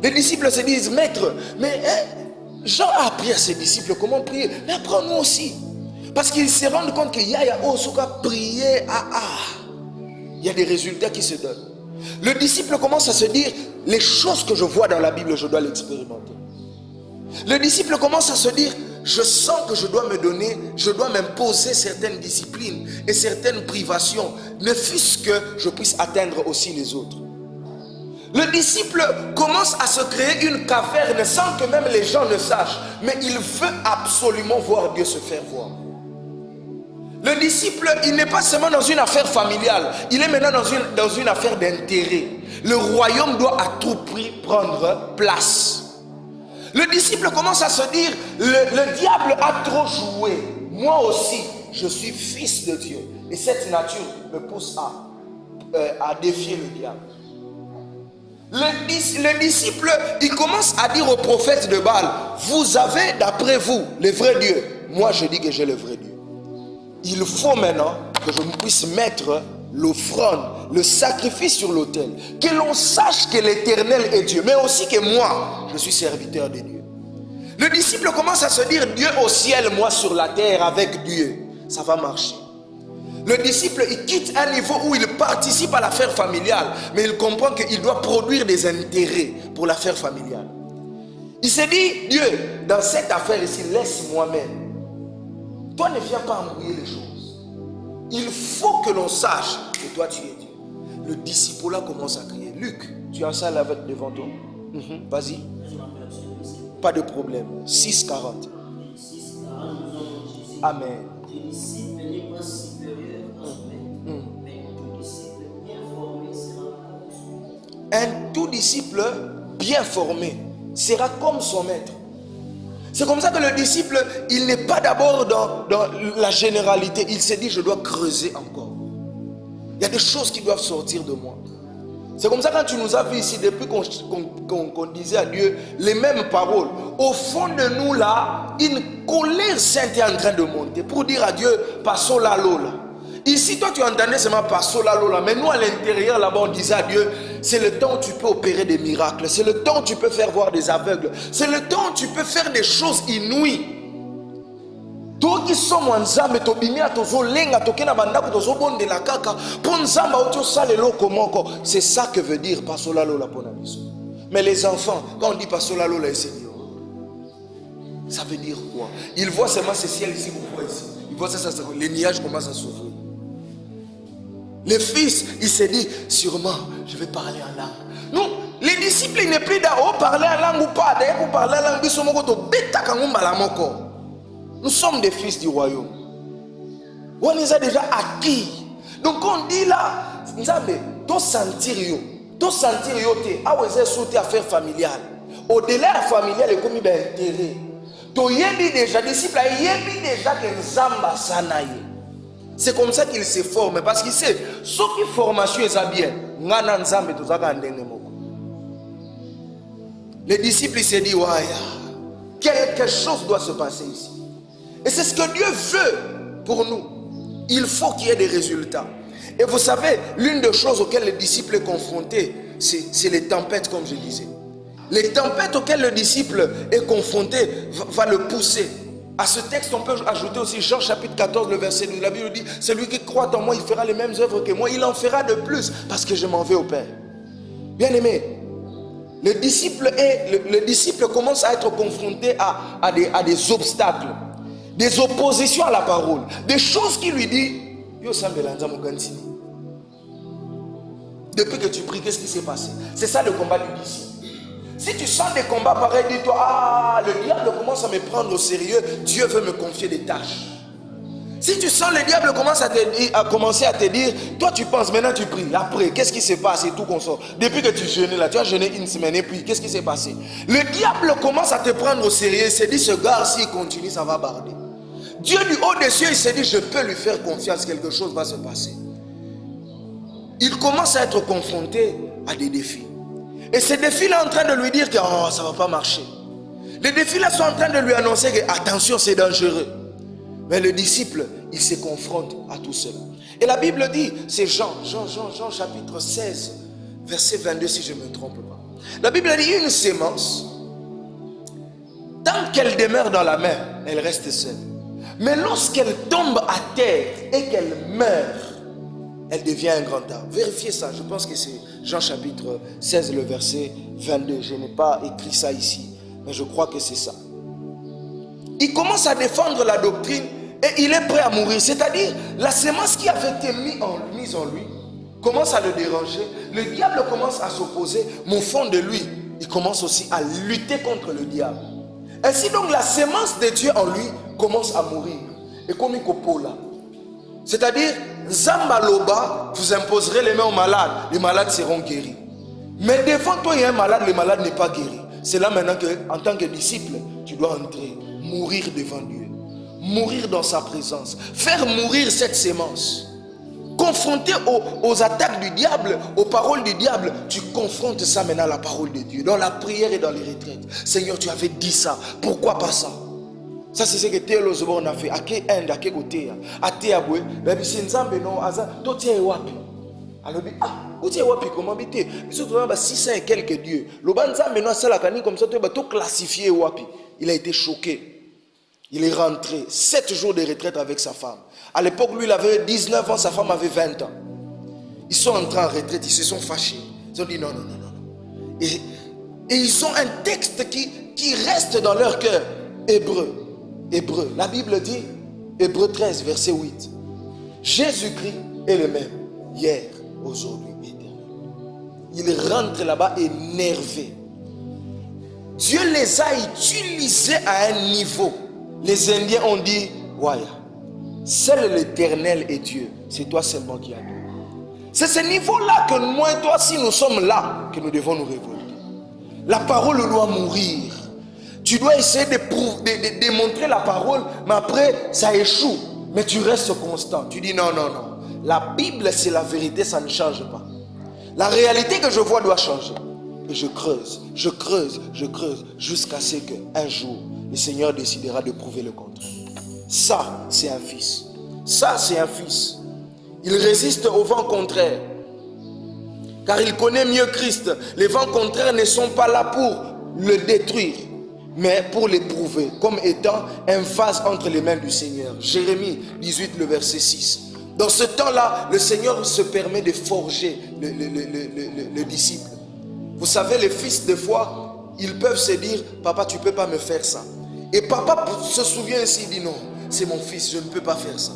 Les disciples se disent, maître, mais Jean a appris à ses disciples comment prier. Mais apprends-nous aussi. Parce qu'ils se rendent compte qu'il y a prier, il y a des résultats qui se donnent. Le disciple commence à se dire, les choses que je vois dans la Bible, je dois l'expérimenter. Le disciple commence à se dire, je sens que je dois m'imposer certaines disciplines et certaines privations, ne fût-ce que je puisse atteindre aussi les autres. Le disciple commence à se créer une caverne sans que même les gens ne sachent, mais il veut absolument voir Dieu se faire voir. Le disciple, il n'est pas seulement dans une affaire familiale, il est maintenant dans une affaire d'intérêt. Le royaume doit à tout prix prendre place. Le disciple commence à se dire, le diable a trop joué. Moi aussi, je suis fils de Dieu. Et cette nature me pousse à défier le diable. Le disciple, il commence à dire au prophète de Baal, vous avez d'après vous le vrai Dieu. Moi, je dis que j'ai le vrai Dieu. Il faut maintenant que je puisse mettre l'offrande, le sacrifice sur l'autel, que l'on sache que l'Éternel est Dieu, mais aussi que moi, je suis serviteur de Dieu. Le disciple commence à se dire, Dieu au ciel, moi sur la terre avec Dieu, ça va marcher. Le disciple, il quitte un niveau où il participe à l'affaire familiale, mais il comprend qu'il doit produire des intérêts pour l'affaire familiale. Il s'est dit, Dieu, dans cette affaire ici, laisse-moi même. Toi, ne viens pas embrouiller les choses. Il faut que l'on sache que toi, tu es Dieu. Le disciple là commence à crier. Luc, tu as ça là devant toi. Vas-y. Pas de problème. 6,40. Amen. Un tout disciple bien formé sera comme son maître. C'est comme ça que le disciple, il n'est pas d'abord dans la généralité. Il s'est dit, je dois creuser encore. Il y a des choses qui doivent sortir de moi. C'est comme ça quand tu nous as vu ici, depuis qu'on disait à Dieu les mêmes paroles. Au fond de nous là, une colère sainte est en train de monter pour dire à Dieu, passons là, là. Ici, toi, tu entendais seulement passons là, là. Mais nous, à l'intérieur, là-bas, on disait à Dieu, c'est le temps où tu peux opérer des miracles. C'est le temps où tu peux faire voir des aveugles. C'est le temps où tu peux faire des choses inouïes. Toi qui sommes en Nzambe, c'est ça que veut dire passons là, là. Mais les enfants, quand on dit passons là, là, ça veut dire quoi? Ils voient seulement ce ciel ici, vous voyez ici. Ils voient ça, les nuages commencent à s'ouvrir. Le fils, il s'est dit, sûrement, je vais parler en langue. Non, les disciples, il n'est plus d'à parler en langue ou pas. D'ailleurs, pour parler en langue, nous sommes des fils du royaume. On les a déjà acquis. Donc, on dit là, Nzambe, to sentir yo te, a osé sauter affaire familiale. Au-delà familiale, il y a comme un intérêt. To yebi déjà, disciple, yebi déjà que Nzamba sanaye. C'est comme ça qu'il se forme. Parce qu'il sait, ce qui formation est bien. Les disciples se disent, ouais, quelque chose doit se passer ici. Et c'est ce que Dieu veut pour nous. Il faut qu'il y ait des résultats. Et vous savez, l'une des choses auxquelles le disciple est confronté, c'est les tempêtes, comme je disais. Les tempêtes auxquelles le disciple est confronté va le pousser. À ce texte, on peut ajouter aussi Jean chapitre 14, le verset 12. La Bible dit, celui qui croit en moi, il fera les mêmes œuvres que moi. Il en fera de plus parce que je m'en vais au Père. Bien aimé, le disciple commence à être confronté à des obstacles, des oppositions à la parole, des choses qui lui disent, depuis que tu pries, qu'est-ce qui s'est passé? C'est ça le combat du disciple. Si tu sens des combats pareils, dis-toi, ah, le diable commence à me prendre au sérieux, Dieu veut me confier des tâches. Si tu sens le diable commencer à te dire, toi tu penses, maintenant tu pries, après, qu'est-ce qui se passe et tout qu'on sort. Depuis que tu jeûnes là, tu as jeûné une semaine et puis, qu'est-ce qui s'est passé? Le diable commence à te prendre au sérieux, il se dit, ce gars, s'il continue, ça va barder. Dieu du haut des cieux, il se dit, je peux lui faire confiance, quelque chose va se passer. Il commence à être confronté à des défis. Et ces défis-là sont en train de lui dire que oh, ça ne va pas marcher. Les défis-là sont en train de lui annoncer que attention, c'est dangereux. Mais le disciple, il se confronte à tout cela. Et la Bible dit, c'est Jean chapitre 16, verset 22 si je ne me trompe pas. La Bible dit, une sémence, tant qu'elle demeure dans la main, elle reste seule. Mais lorsqu'elle tombe à terre et qu'elle meurt, elle devient un grand arbre. Vérifiez ça, je pense que c'est Jean chapitre 16, le verset 22. Je n'ai pas écrit ça ici, mais je crois que c'est ça. Il commence à défendre la doctrine et il est prêt à mourir. C'est-à-dire, la semence qui avait été mise en lui commence à le déranger. Le diable commence à s'opposer, mais au fond de lui, il commence aussi à lutter contre le diable. Ainsi donc, la semence de Dieu en lui commence à mourir. Et comme il coupe là, c'est-à-dire, Zambaloba, vous imposerez les mains aux malades, les malades seront guéris. Mais devant toi, il y a un malade, le malade n'est pas guéri. C'est là maintenant qu'en tant que disciple, tu dois entrer, mourir devant Dieu, mourir dans sa présence, faire mourir cette sémence. Confronté aux attaques du diable, aux paroles du diable, tu confrontes ça maintenant à la parole de Dieu, dans la prière et dans les retraites. Seigneur, tu avais dit ça, pourquoi pas ça? Ça c'est ce que Théo Zobo a fait. À quel end, à quel côté? À Théaboué, mais c'est Nzambe non, toi tu es wapi? Alors où tu es wapi? Comment habiter? Ils ont trouvé 600 et quelques dieux. Le Nzambe non, c'est la canine comme ça, tu es tout classifié wapi. Il a été choqué. Il est rentré 7 jours de retraite avec sa femme. À l'époque, lui, il avait 19 ans, sa femme avait 20 ans. Ils sont entrés en retraite, ils se sont fâchés. Ils ont dit non, non, non, non. Et ils ont un texte qui reste dans leur cœur. Hébreu. La Bible dit, Hébreu 13, verset 8. Jésus-Christ est le même, hier, aujourd'hui, éternel. Il rentre là-bas énervé. Dieu les a utilisés à un niveau. Les Indiens ont dit, Waya, seul l'Éternel est Dieu. C'est toi seulement qui as Dieu. C'est ce niveau-là que moi et toi, si nous sommes là, que nous devons nous révolter. La parole doit mourir. Tu dois essayer de démontrer la parole, mais après, ça échoue. Mais tu restes constant. Tu dis non, non, non. La Bible, c'est la vérité, ça ne change pas. La réalité que je vois doit changer. Et je creuse, jusqu'à ce qu'un jour, le Seigneur décidera de prouver le contraire. Ça, c'est un fils. Ça, c'est un fils. Il résiste au vent contraire. Car il connaît mieux Christ. Les vents contraires ne sont pas là pour le détruire, mais pour l'éprouver, comme étant un vase entre les mains du Seigneur. Jérémie 18, le verset 6. Dans ce temps-là, le Seigneur se permet de forger le disciple. Vous savez, les fils, des fois, ils peuvent se dire, papa, tu ne peux pas me faire ça. Et papa se souvient ainsi, il dit non, c'est mon fils, je ne peux pas faire ça.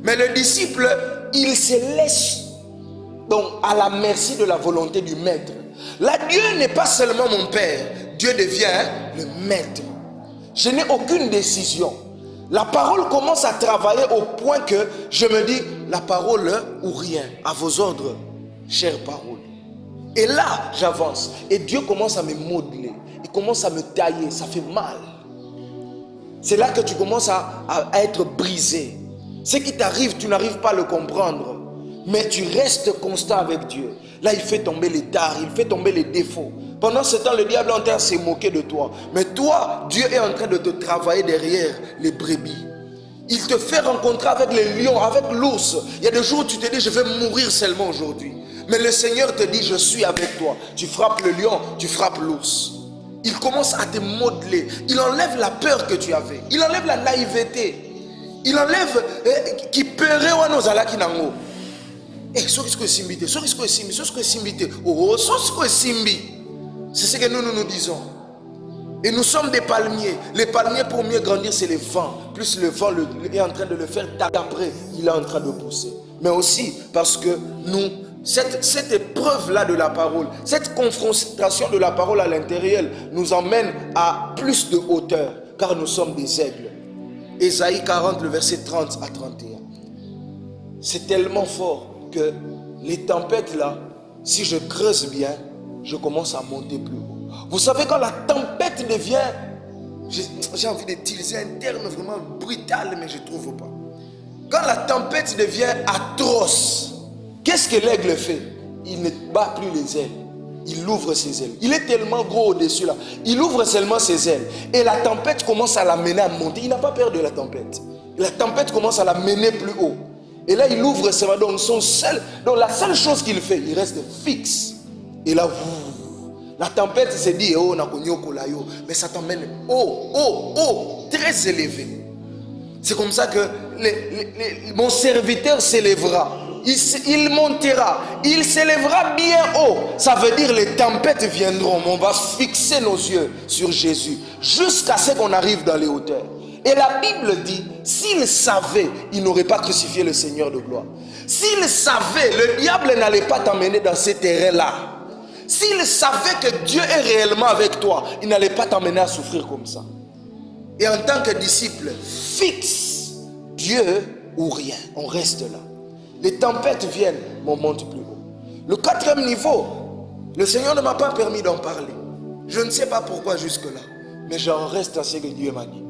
Mais le disciple, il se laisse donc à la merci de la volonté du maître. Là, Dieu n'est pas seulement mon père, Dieu devient le maître. Je n'ai aucune décision. La parole commence à travailler au point que je me dis, la parole ou rien, à vos ordres, chère parole. Et là, j'avance. Et Dieu commence à me modeler. Il commence à me tailler. Ça fait mal. C'est là que tu commences à être brisé. Ce qui t'arrive, tu n'arrives pas à le comprendre. Mais tu restes constant avec Dieu. Là, il fait tomber les tares, il fait tomber les défauts. Pendant ce temps, le diable est en train de se moquer de toi. Mais toi, Dieu est en train de te travailler derrière les brebis. Il te fait rencontrer avec les lions, avec l'ours. Il y a des jours où tu te dis, je vais mourir seulement aujourd'hui. Mais le Seigneur te dit, je suis avec toi. Tu frappes le lion, tu frappes l'ours. Il commence à te modeler. Il enlève la peur que tu avais. Il enlève la naïveté. Il enlève qui peurait ou nos ala qui n'ango. Eh, c'est ce que simbi. C'est ce que nous disons. Et nous sommes des palmiers. Les palmiers, pour mieux grandir, c'est le vent. Plus le vent est en train de le faire, après, il est en train de pousser. Mais aussi parce que nous, cette épreuve-là de la parole, cette confrontation de la parole à l'intérieur nous emmène à plus de hauteur, car nous sommes des aigles. Ésaïe 40, le verset 30 à 31. C'est tellement fort que les tempêtes là, si je creuse bien, je commence à monter plus haut. Vous savez, quand la tempête devient, j'ai envie d'utiliser un terme vraiment brutal, mais je ne trouve pas. Quand la tempête devient atroce, qu'est-ce que l'aigle fait? Il ne bat plus les ailes. Il ouvre ses ailes. Il est tellement gros au-dessus là. Il ouvre seulement ses ailes. Et la tempête commence à l'amener à monter. Il n'a pas peur de la tempête. La tempête commence à l'amener plus haut. Et là, il ouvre ses mains. Donc, la seule chose qu'il fait, il reste fixe. Et là, la tempête se dit, oh, mais ça t'emmène haut, très élevé. C'est comme ça que mon serviteur s'élèvera. il montera, il s'élèvera bien haut. Ça veut dire les tempêtes viendront, mais on va fixer nos yeux sur Jésus jusqu'à ce qu'on arrive dans les hauteurs. Et la Bible dit, s'il savait, il n'aurait pas crucifié le Seigneur de gloire. S'il savait, le diable n'allait pas t'emmener dans ces terrains-là. S'il savait que Dieu est réellement avec toi, il n'allait pas t'emmener à souffrir comme ça. Et en tant que disciple, fixe Dieu ou rien. On reste là. Les tempêtes viennent, mais on monte plus haut. Le 4e niveau, le Seigneur ne m'a pas permis d'en parler. Je ne sais pas pourquoi jusque-là, mais j'en reste à ce que Dieu m'a dit.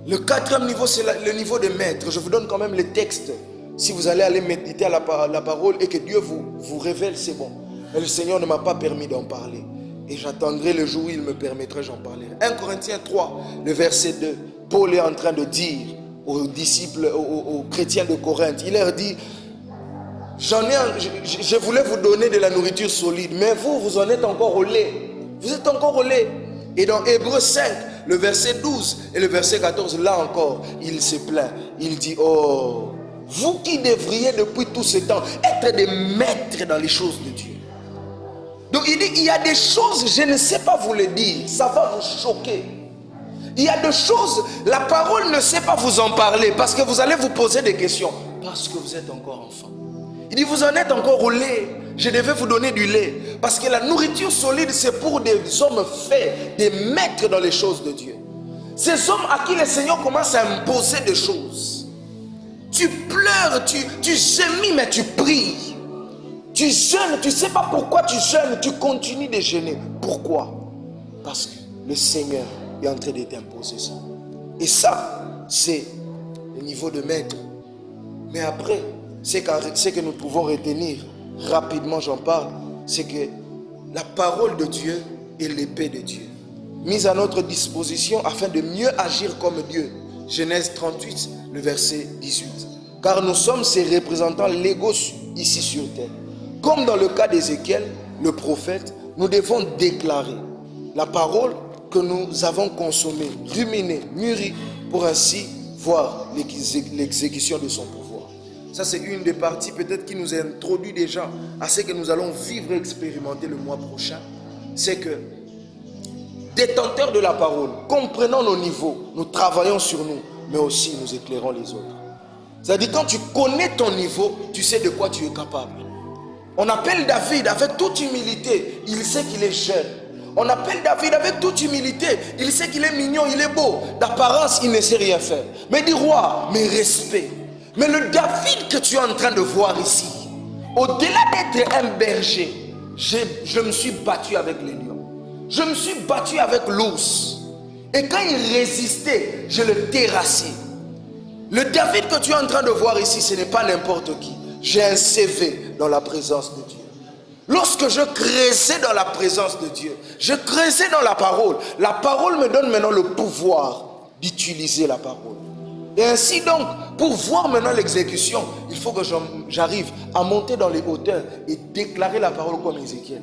Le 4e niveau, c'est le niveau de maître. Je vous donne quand même les textes. Si vous allez aller méditer à la parole et que Dieu vous révèle, c'est bon. Mais le Seigneur ne m'a pas permis d'en parler. Et j'attendrai le jour où il me permettra, j'en parlerai. 1 Corinthiens 3, le verset 2. Paul est en train de dire aux disciples, aux chrétiens de Corinthe, il leur dit, je voulais vous donner de la nourriture solide, mais vous en êtes encore au lait. Vous êtes encore au lait. Et dans Hébreux 5, le verset 12 et le verset 14, là encore, il se plaint. Il dit, oh, vous qui devriez depuis tout ce temps être des maîtres dans les choses de Dieu. Donc il dit, il y a des choses, je ne sais pas vous le dire, ça va vous choquer. Il y a des choses, la parole ne sait pas vous en parler parce que vous allez vous poser des questions. Parce que vous êtes encore enfant. Il dit, vous en êtes encore au lait. Je devais vous donner du lait. Parce que la nourriture solide, c'est pour des hommes faits, des maîtres dans les choses de Dieu. Ces hommes à qui le Seigneur commence à imposer des choses. Tu pleures, tu gémis, mais tu pries. Tu jeûnes, tu ne sais pas pourquoi tu jeûnes, tu continues de jeûner. Pourquoi? Parce que le Seigneur est en train de t'imposer ça. Et ça, c'est le niveau de maître. Mais après, ce que nous pouvons retenir, rapidement j'en parle, c'est que la parole de Dieu est l'épée de Dieu, mise à notre disposition afin de mieux agir comme Dieu. Genèse 38, le verset 18. Car nous sommes ses représentants légaux ici sur terre. Comme dans le cas d'Ézéchiel, le prophète, nous devons déclarer la parole que nous avons consommée, ruminée, mûrie, pour ainsi voir l'exécution de son pouvoir. Ça, c'est une des parties peut-être qui nous introduit déjà à ce que nous allons vivre et expérimenter le mois prochain. C'est que, détenteurs de la parole, comprenant nos niveaux, nous travaillons sur nous, mais aussi nous éclairons les autres. C'est-à-dire, quand tu connais ton niveau, tu sais de quoi tu es capable. On appelle David avec toute humilité, il sait qu'il est jeune. On appelle David avec toute humilité, il sait qu'il est mignon, il est beau. D'apparence, il ne sait rien faire. Mais dis roi, mais respect. Mais le David que tu es en train de voir ici, au-delà d'être un berger, je me suis battu avec les lions. Je me suis battu avec l'ours. Et quand il résistait, je le terrassais. Le David que tu es en train de voir ici, ce n'est pas n'importe qui. J'ai un CV dans la présence de Dieu. Lorsque je creusais dans la présence de Dieu, je creusais dans la parole me donne maintenant le pouvoir d'utiliser la parole. Et ainsi donc, pour voir maintenant l'exécution, il faut que j'arrive à monter dans les hauteurs et déclarer la parole comme Ézéchiel.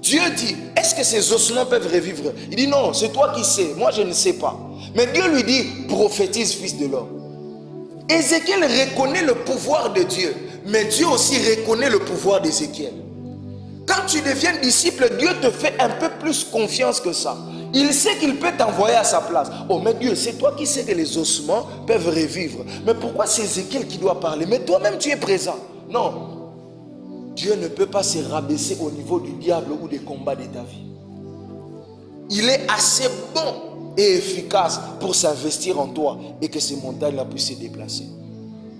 Dieu dit, est-ce que ces ossements peuvent revivre? Il dit non, c'est toi qui sais, moi je ne sais pas. Mais Dieu lui dit, prophétise, fils de l'homme. Ézéchiel reconnaît le pouvoir de Dieu, mais Dieu aussi reconnaît le pouvoir d'Ézéchiel. Quand tu deviens disciple, Dieu te fait un peu plus confiance que ça. Il sait qu'il peut t'envoyer à sa place. Oh, mais Dieu, c'est toi qui sais que les ossements peuvent revivre. Mais pourquoi c'est Ézéchiel qui doit parler? Mais toi-même, tu es présent. Non. Dieu ne peut pas se rabaisser au niveau du diable ou des combats de ta vie. Il est assez bon et efficace pour s'investir en toi et que ces montagnes-là puissent se déplacer.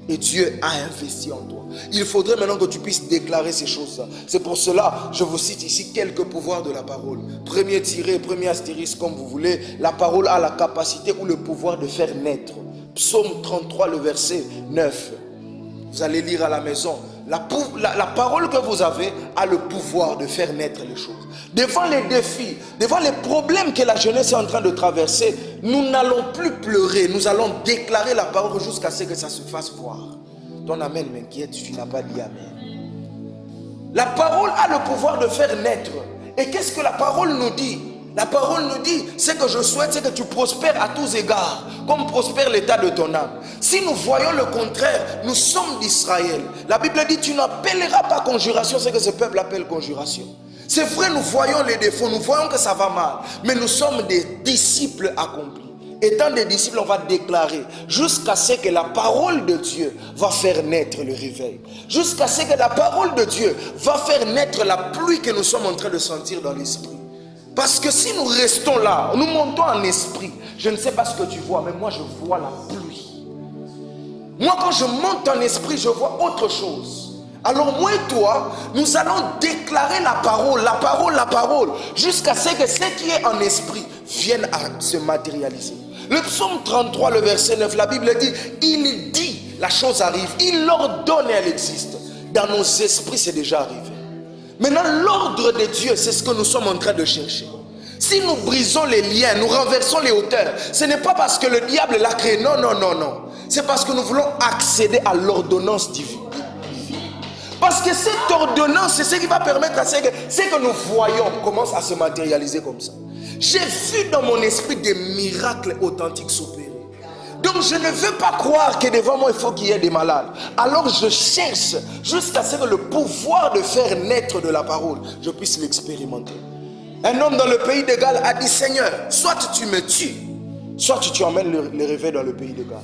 Et Dieu a investi en toi. Il faudrait maintenant que tu puisses déclarer ces choses-là. C'est pour cela, je vous cite ici quelques pouvoirs de la parole. Premier tiré, premier astérisque, comme vous voulez. La parole a la capacité ou le pouvoir de faire naître. Psaume 33, le verset 9. Vous allez lire à la maison. La parole que vous avez a le pouvoir de faire naître les choses. Devant les défis, devant les problèmes que la jeunesse est en train de traverser, nous n'allons plus pleurer, nous allons déclarer la parole jusqu'à ce que ça se fasse voir. Ton amen m'inquiète, tu n'as pas dit amen. La parole a le pouvoir de faire naître. Et qu'est-ce que la parole nous dit? La parole nous dit, ce que je souhaite, c'est que tu prospères à tous égards, comme prospère l'état de ton âme. Si nous voyons le contraire, nous sommes d'Israël. La Bible dit, tu n'appelleras pas conjuration ce que ce peuple appelle conjuration. C'est vrai, nous voyons les défauts, nous voyons que ça va mal, mais nous sommes des disciples accomplis. Étant des disciples, on va déclarer jusqu'à ce que la parole de Dieu va faire naître le réveil. Jusqu'à ce que la parole de Dieu va faire naître la pluie que nous sommes en train de sentir dans l'esprit. Parce que si nous restons là, nous montons en esprit. Je ne sais pas ce que tu vois, mais moi je vois la pluie. Moi quand je monte en esprit, je vois autre chose. Alors moi et toi, nous allons déclarer la parole, jusqu'à ce que ce qui est en esprit vienne à se matérialiser. Le psaume 33, le verset 9, la Bible dit, il dit, la chose arrive, il l'ordonne et elle existe. Dans nos esprits, c'est déjà arrivé. Maintenant, l'ordre de Dieu, c'est ce que nous sommes en train de chercher. Si nous brisons les liens, nous renversons les hauteurs, ce n'est pas parce que le diable l'a créé, non. C'est parce que nous voulons accéder à l'ordonnance divine. Parce que cette ordonnance, c'est ce qui va permettre à ce que nous voyons commence à se matérialiser comme ça. J'ai vu dans mon esprit des miracles authentiques s'opérer. Donc je ne veux pas croire que devant moi il faut qu'il y ait des malades. Alors je cherche jusqu'à ce que le pouvoir de faire naître de la parole, je puisse l'expérimenter. Un homme dans le pays de Galles a dit, Seigneur, soit tu me tues, soit tu emmènes le réveil dans le pays de Galles.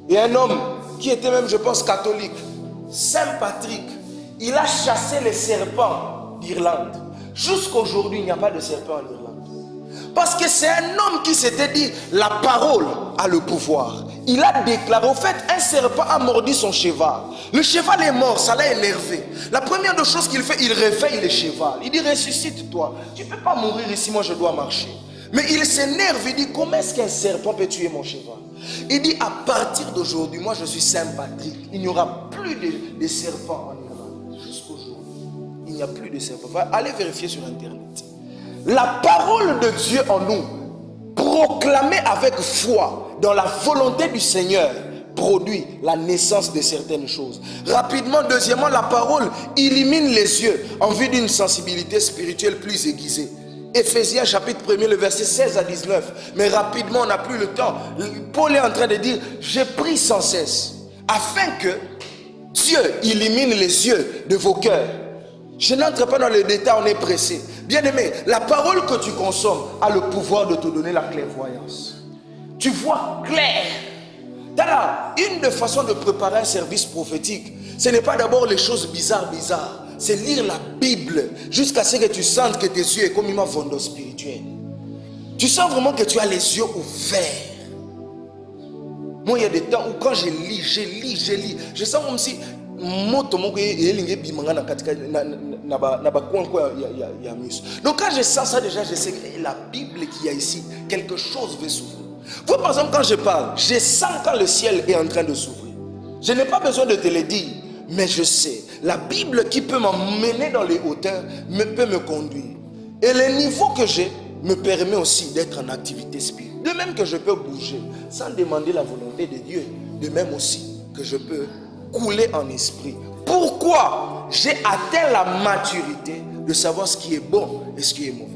Et un homme qui était même, je pense, catholique, Saint Patrick, il a chassé les serpents d'Irlande. Jusqu'aujourd'hui, il n'y a pas de serpent en Irlande. Parce que c'est un homme qui s'était dit, la parole a le pouvoir. Il a déclaré, au fait, un serpent a mordu son cheval. Le cheval est mort, ça l'a énervé. La première des choses qu'il fait, il réveille le cheval. Il dit, ressuscite-toi. Tu ne peux pas mourir ici, moi je dois marcher. Mais il s'énerve, il dit, comment est-ce qu'un serpent peut tuer mon cheval? Il dit, à partir d'aujourd'hui, moi je suis Saint Patrick. Il n'y aura plus de serpents en Irlande. Jusqu'aujourd'hui, il n'y a plus de serpents. Allez vérifier sur Internet. La parole de Dieu en nous, proclamée avec foi dans la volonté du Seigneur, produit la naissance de certaines choses. Rapidement, deuxièmement, la parole illumine les yeux en vue d'une sensibilité spirituelle plus aiguisée. Éphésiens chapitre 1er, le verset 16 à 19. Mais rapidement, on n'a plus le temps. Paul est en train de dire, j'ai pris sans cesse, afin que Dieu illumine les yeux de vos cœurs. Je n'entre pas dans le détail, on est pressé. Bien-aimé, la parole que tu consommes a le pouvoir de te donner la clairvoyance. Tu vois clair. Une des façons de préparer un service prophétique, ce n'est pas d'abord les choses bizarres. C'est lire la Bible jusqu'à ce que tu sentes que tes yeux sont comme une fondo spirituelle. Tu sens vraiment que tu as les yeux ouverts. Moi, il y a des temps où quand je lis, je sens comme si donc quand je sens ça déjà, je sais que la Bible qu'il y a ici, quelque chose veut s'ouvrir. Vous, par exemple, quand je parle, je sens quand le ciel est en train de s'ouvrir. Je n'ai pas besoin de te le dire, mais je sais. La Bible qui peut m'emmener dans les hauteurs peut me conduire. Et le niveau que j'ai me permet aussi d'être en activité spirituelle. De même que je peux bouger sans demander la volonté de Dieu. De même aussi que je peux couler en esprit. Pourquoi? J'ai atteint la maturité de savoir ce qui est bon et ce qui est mauvais.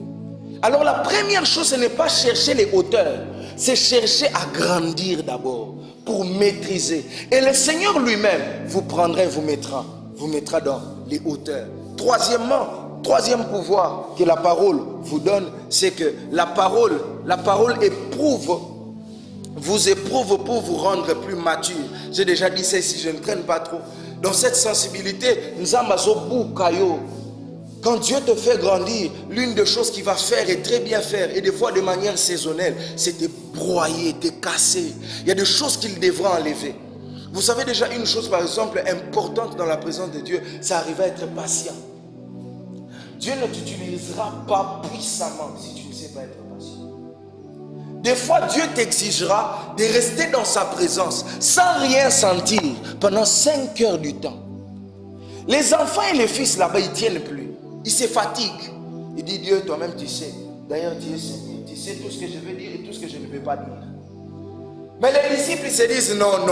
Alors la première chose, ce n'est pas chercher les hauteurs, c'est chercher à grandir d'abord pour maîtriser. Et le Seigneur lui-même vous prendra et vous mettra dans les hauteurs. Troisième pouvoir que la parole vous donne, c'est que la parole vous éprouve pour vous rendre plus mature. J'ai déjà dit ça ici, je ne traîne pas trop. Dans cette sensibilité, quand Dieu te fait grandir, l'une des choses qu'il va faire et très bien faire, et des fois de manière saisonnelle, c'est te broyer, te casser. Il y a des choses qu'il devra enlever. Vous savez déjà une chose par exemple importante dans la présence de Dieu, c'est arriver à être patient. Dieu ne t'utilisera pas puissamment si tu ne sais pas être patient. Des fois, Dieu t'exigera de rester dans sa présence sans rien sentir pendant 5 heures du temps. Les enfants et les fils là-bas, ils ne tiennent plus. Ils se fatiguent. Il dit, Dieu, toi-même, tu sais. D'ailleurs, Dieu sait. Tu sais tout ce que je veux dire et tout ce que je ne veux pas dire. Mais les disciples, ils se disent, non.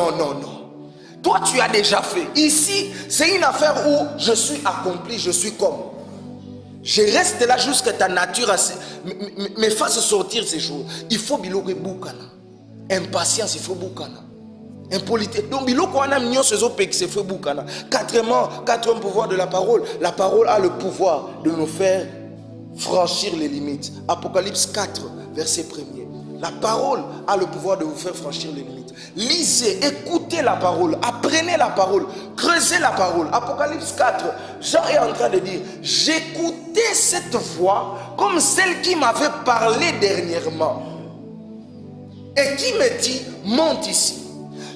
Toi, tu as déjà fait. Ici, c'est une affaire où je suis accompli, je suis comme. Je reste là jusqu'à ta nature me fasse sortir ces choses. Il faut biloko boukana. Impatience, il faut boukana. Impolité. Donc biloko wana mignon ces autres c'est faut boukana. Quatrième pouvoir de la parole. La parole a le pouvoir de nous faire franchir les limites. Apocalypse 4, verset 1er. La parole a le pouvoir de vous faire franchir les limites. Lisez, écoutez la parole, apprenez la parole, creusez la parole. Apocalypse 4, Jean est en train de dire, j'écoutais cette voix comme celle qui m'avait parlé dernièrement. Et qui me dit, monte ici.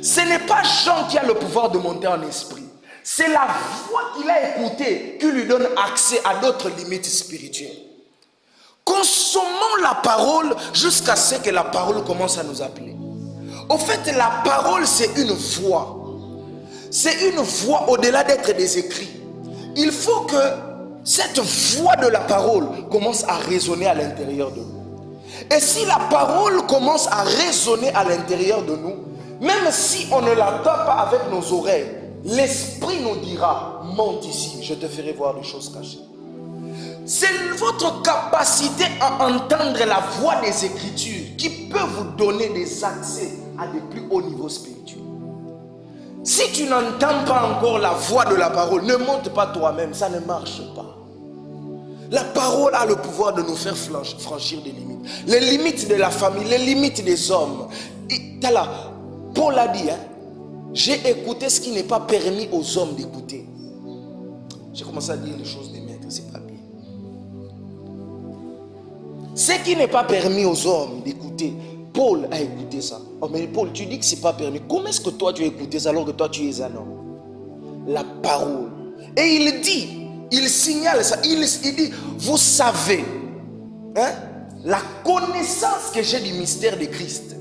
Ce n'est pas Jean qui a le pouvoir de monter en esprit. C'est la voix qu'il a écoutée qui lui donne accès à d'autres limites spirituelles. Consommons la parole jusqu'à ce que la parole commence à nous appeler. Au fait, la parole, c'est une voix. C'est une voix au-delà d'être des écrits. Il faut que cette voix de la parole commence à résonner à l'intérieur de nous. Et si la parole commence à résonner à l'intérieur de nous, même si on ne l'entend pas avec nos oreilles, l'esprit nous dira, monte ici, je te ferai voir des choses cachées. C'est votre capacité à entendre la voix des Écritures qui peut vous donner des accès à des plus hauts niveaux spirituels. Si tu n'entends pas encore la voix de la parole, ne monte pas toi-même, ça ne marche pas. La parole a le pouvoir de nous faire franchir des limites. Les limites de la famille, les limites des hommes. Paul a dit, j'ai écouté ce qui n'est pas permis aux hommes d'écouter. J'ai commencé à dire les choses des maîtres, c'est pas bien. Ce qui n'est pas permis aux hommes d'écouter, Paul a écouté ça. Oh mais Paul, tu dis que ce n'est pas permis. Comment est-ce que toi tu as écouté ça alors que toi tu es un homme? La parole. Et il dit, il signale ça, il dit, vous savez, la connaissance que j'ai du mystère de Christ.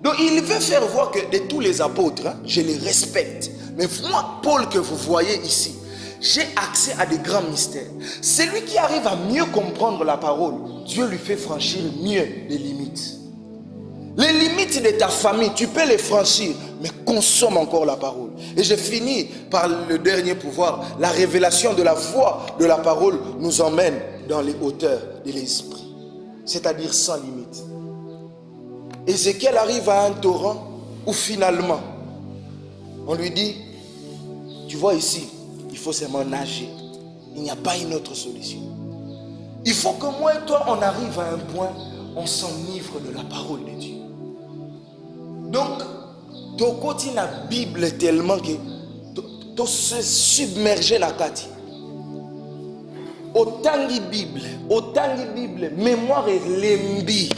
Donc il veut faire voir que de tous les apôtres, je les respecte. Mais moi, Paul que vous voyez ici, j'ai accès à des grands mystères. Celui qui arrive à mieux comprendre la parole, Dieu lui fait franchir mieux les limites. Les limites de ta famille, tu peux les franchir, mais consomme encore la parole. Et je finis par le dernier pouvoir. La révélation de la voix de la parole nous emmène dans les hauteurs de l'esprit, c'est-à-dire sans limite. Ézéchiel arrive à un torrent où finalement, on lui dit, tu vois ici, il faut seulement nager. Il n'y a pas une autre solution. Il faut que moi et toi, on arrive à un point, on s'enivre de la parole de Dieu. Donc, tu côté la Bible tellement que tu se submerger la kati. Autant de Bible, mémoire et lembi.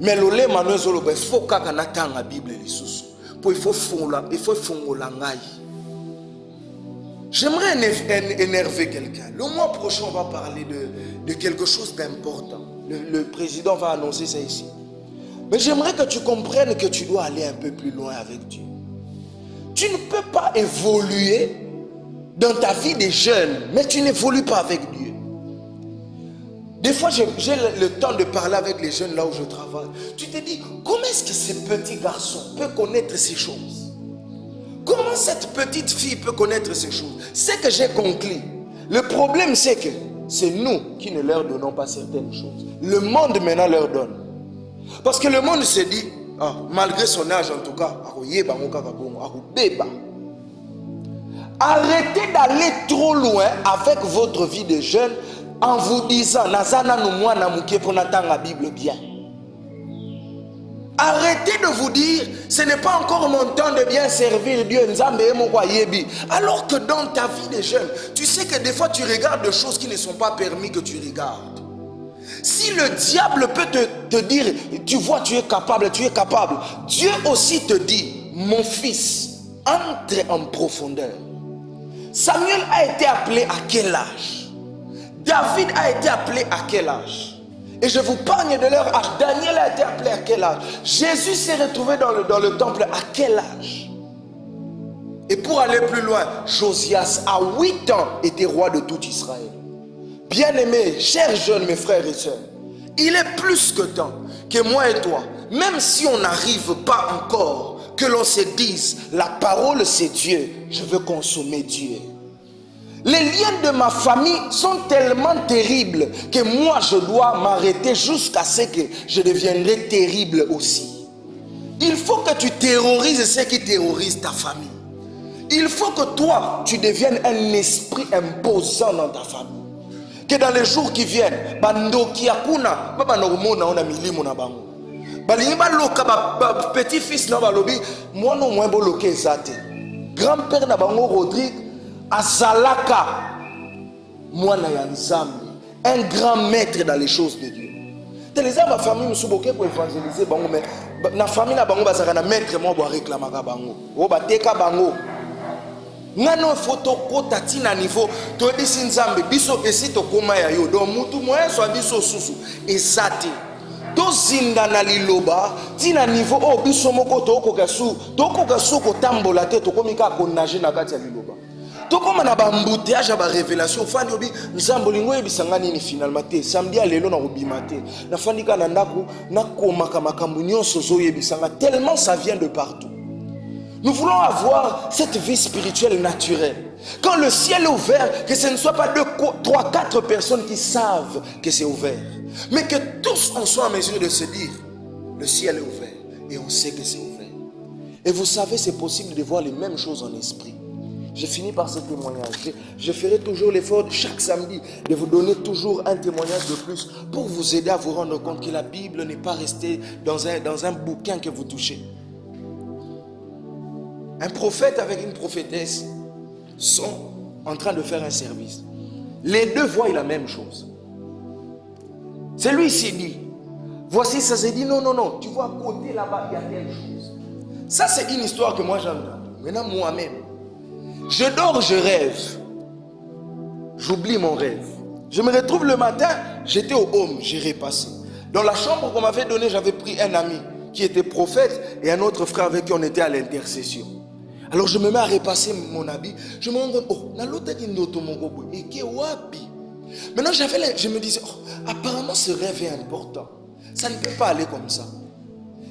Mais le lait manuel il faut qu'on attende la Bible les sous. Il faut fondre la ngaï. J'aimerais énerver quelqu'un. Le mois prochain, on va parler de quelque chose d'important. Le président va annoncer ça ici. Mais j'aimerais que tu comprennes que tu dois aller un peu plus loin avec Dieu. Tu ne peux pas évoluer dans ta vie de jeune, mais tu n'évolues pas avec Dieu. Des fois, j'ai le temps de parler avec les jeunes là où je travaille. Tu te dis, comment est-ce que ce petit garçon peut connaître ces choses? Comment cette petite fille peut connaître ces choses? C'est que j'ai conclu. Le problème, c'est que c'est nous qui ne leur donnons pas certaines choses. Le monde maintenant leur donne. Parce que le monde se dit, malgré son âge en tout cas, arrêtez d'aller trop loin avec votre vie de jeune en vous disant, la Bible bien. Arrêtez de vous dire, ce n'est pas encore mon temps de bien servir Dieu. Alors que dans ta vie de jeune, tu sais que des fois tu regardes des choses qui ne sont pas permis que tu regardes. Si le diable peut te dire, tu vois, tu es capable, Dieu aussi te dit, mon fils, entre en profondeur. Samuel a été appelé à quel âge? David a été appelé à quel âge? Et je vous parle de leur âge. Daniel a été appelé à quel âge? Jésus s'est retrouvé dans le temple à quel âge? Et pour aller plus loin, Josias à 8 ans était roi de tout Israël. Bien-aimés, chers jeunes, mes frères et sœurs, il est plus que temps que moi et toi, même si on n'arrive pas encore, que l'on se dise, la parole c'est Dieu, je veux consommer Dieu. Les liens de ma famille sont tellement terribles que moi je dois m'arrêter jusqu'à ce que je deviendrai terrible aussi. Il faut que tu terrorises ceux qui terrorisent ta famille. Il faut que toi, tu deviennes un esprit imposant dans ta famille. Que dans les jours qui viennent, petit-fils moi non moins boloké zate. Grand-père na bango Rodrigue azalaka mwana ya Nzambe, un grand maître dans les choses de Dieu. Les ma famille nous boké pour évangéliser bango, mais na famille na bango bazaka na maître moi bo réclamaka bango. O bateka bango. Nano photo kota tina niveau to bisi Nzambe biso esi to koma ya yo do mutu moyen so biso susu ezate. To zinda na liloba tina niveau o biso moko to koka su ko tambola te to komika ko nager na kati ya liloba. To koma na ba embouteillage ba révélation fandi obi Nzambo lingo yebisanga nini finalement te samedi alelo na obima te na fandi ka na ndako na komaka makambu nyonso zo yebisanga tellement ça vient de partout. Nous voulons avoir cette vie spirituelle naturelle. Quand le ciel est ouvert, que ce ne soit pas 2, 3, 4 personnes qui savent que c'est ouvert, mais que tous on soit en mesure de se dire, le ciel est ouvert et on sait que c'est ouvert. Et vous savez, c'est possible de voir les mêmes choses en esprit. Je finis par ce témoignage. Je ferai toujours l'effort chaque samedi de vous donner toujours un témoignage de plus pour vous aider à vous rendre compte que la Bible n'est pas restée dans un bouquin que vous touchez. Un prophète avec une prophétesse sont en train de faire un service. Les deux voient la même chose. Celui-ci dit, voici ça s'est dit, non, tu vois à côté là-bas, il y a telle chose. Ça c'est une histoire que moi j'entends. Maintenant moi-même, je dors, je rêve. J'oublie mon rêve. Je me retrouve le matin, j'étais au home, j'ai repassé. Dans la chambre qu'on m'avait donnée, j'avais pris un ami qui était prophète et un autre frère avec qui on était à l'intercession. Alors je me mets à repasser mon habit. Je me rends compte, oh, maintenant je me disais, oh, apparemment ce rêve est important. Ça ne peut pas aller comme ça.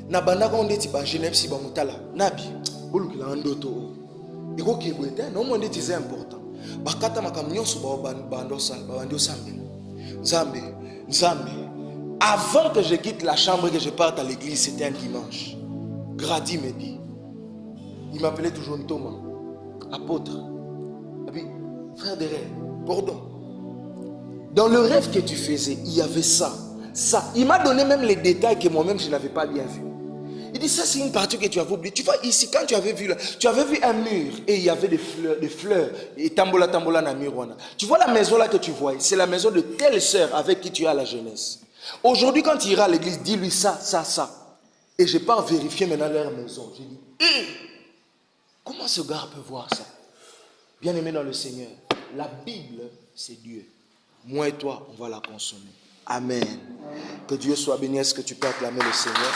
Nabanda on dit je n'aime si bamutala nabi bulukila ndoto. Et quoi qui est non on dit c'est important. Bakata makamnyo suba bandosa Zambé. Nzambe. Avant que je quitte la chambre et que je parte à l'église, c'était un dimanche. Grady me dit. Il m'appelait toujours Thomas, apôtre, et puis, frère de rêve, pardon. Dans le rêve que tu faisais, il y avait ça. Il m'a donné même les détails que moi-même je n'avais pas bien vu. Il dit, ça c'est une partie que tu avais oubliée. Tu vois, ici, quand tu avais vu un mur et il y avait des fleurs, et tambola dans le mur. Tu vois la maison là que tu vois, c'est la maison de telle sœur avec qui tu es à la jeunesse. Aujourd'hui, quand tu iras à l'église, dis-lui ça. Et je pars vérifier maintenant leur maison. J'ai dit, comment ce gars peut voir ça? Bien-aimé dans le Seigneur, la Bible, c'est Dieu. Moi et toi, on va la consommer. Amen. Que Dieu soit béni. Est-ce que tu peux acclamer le Seigneur?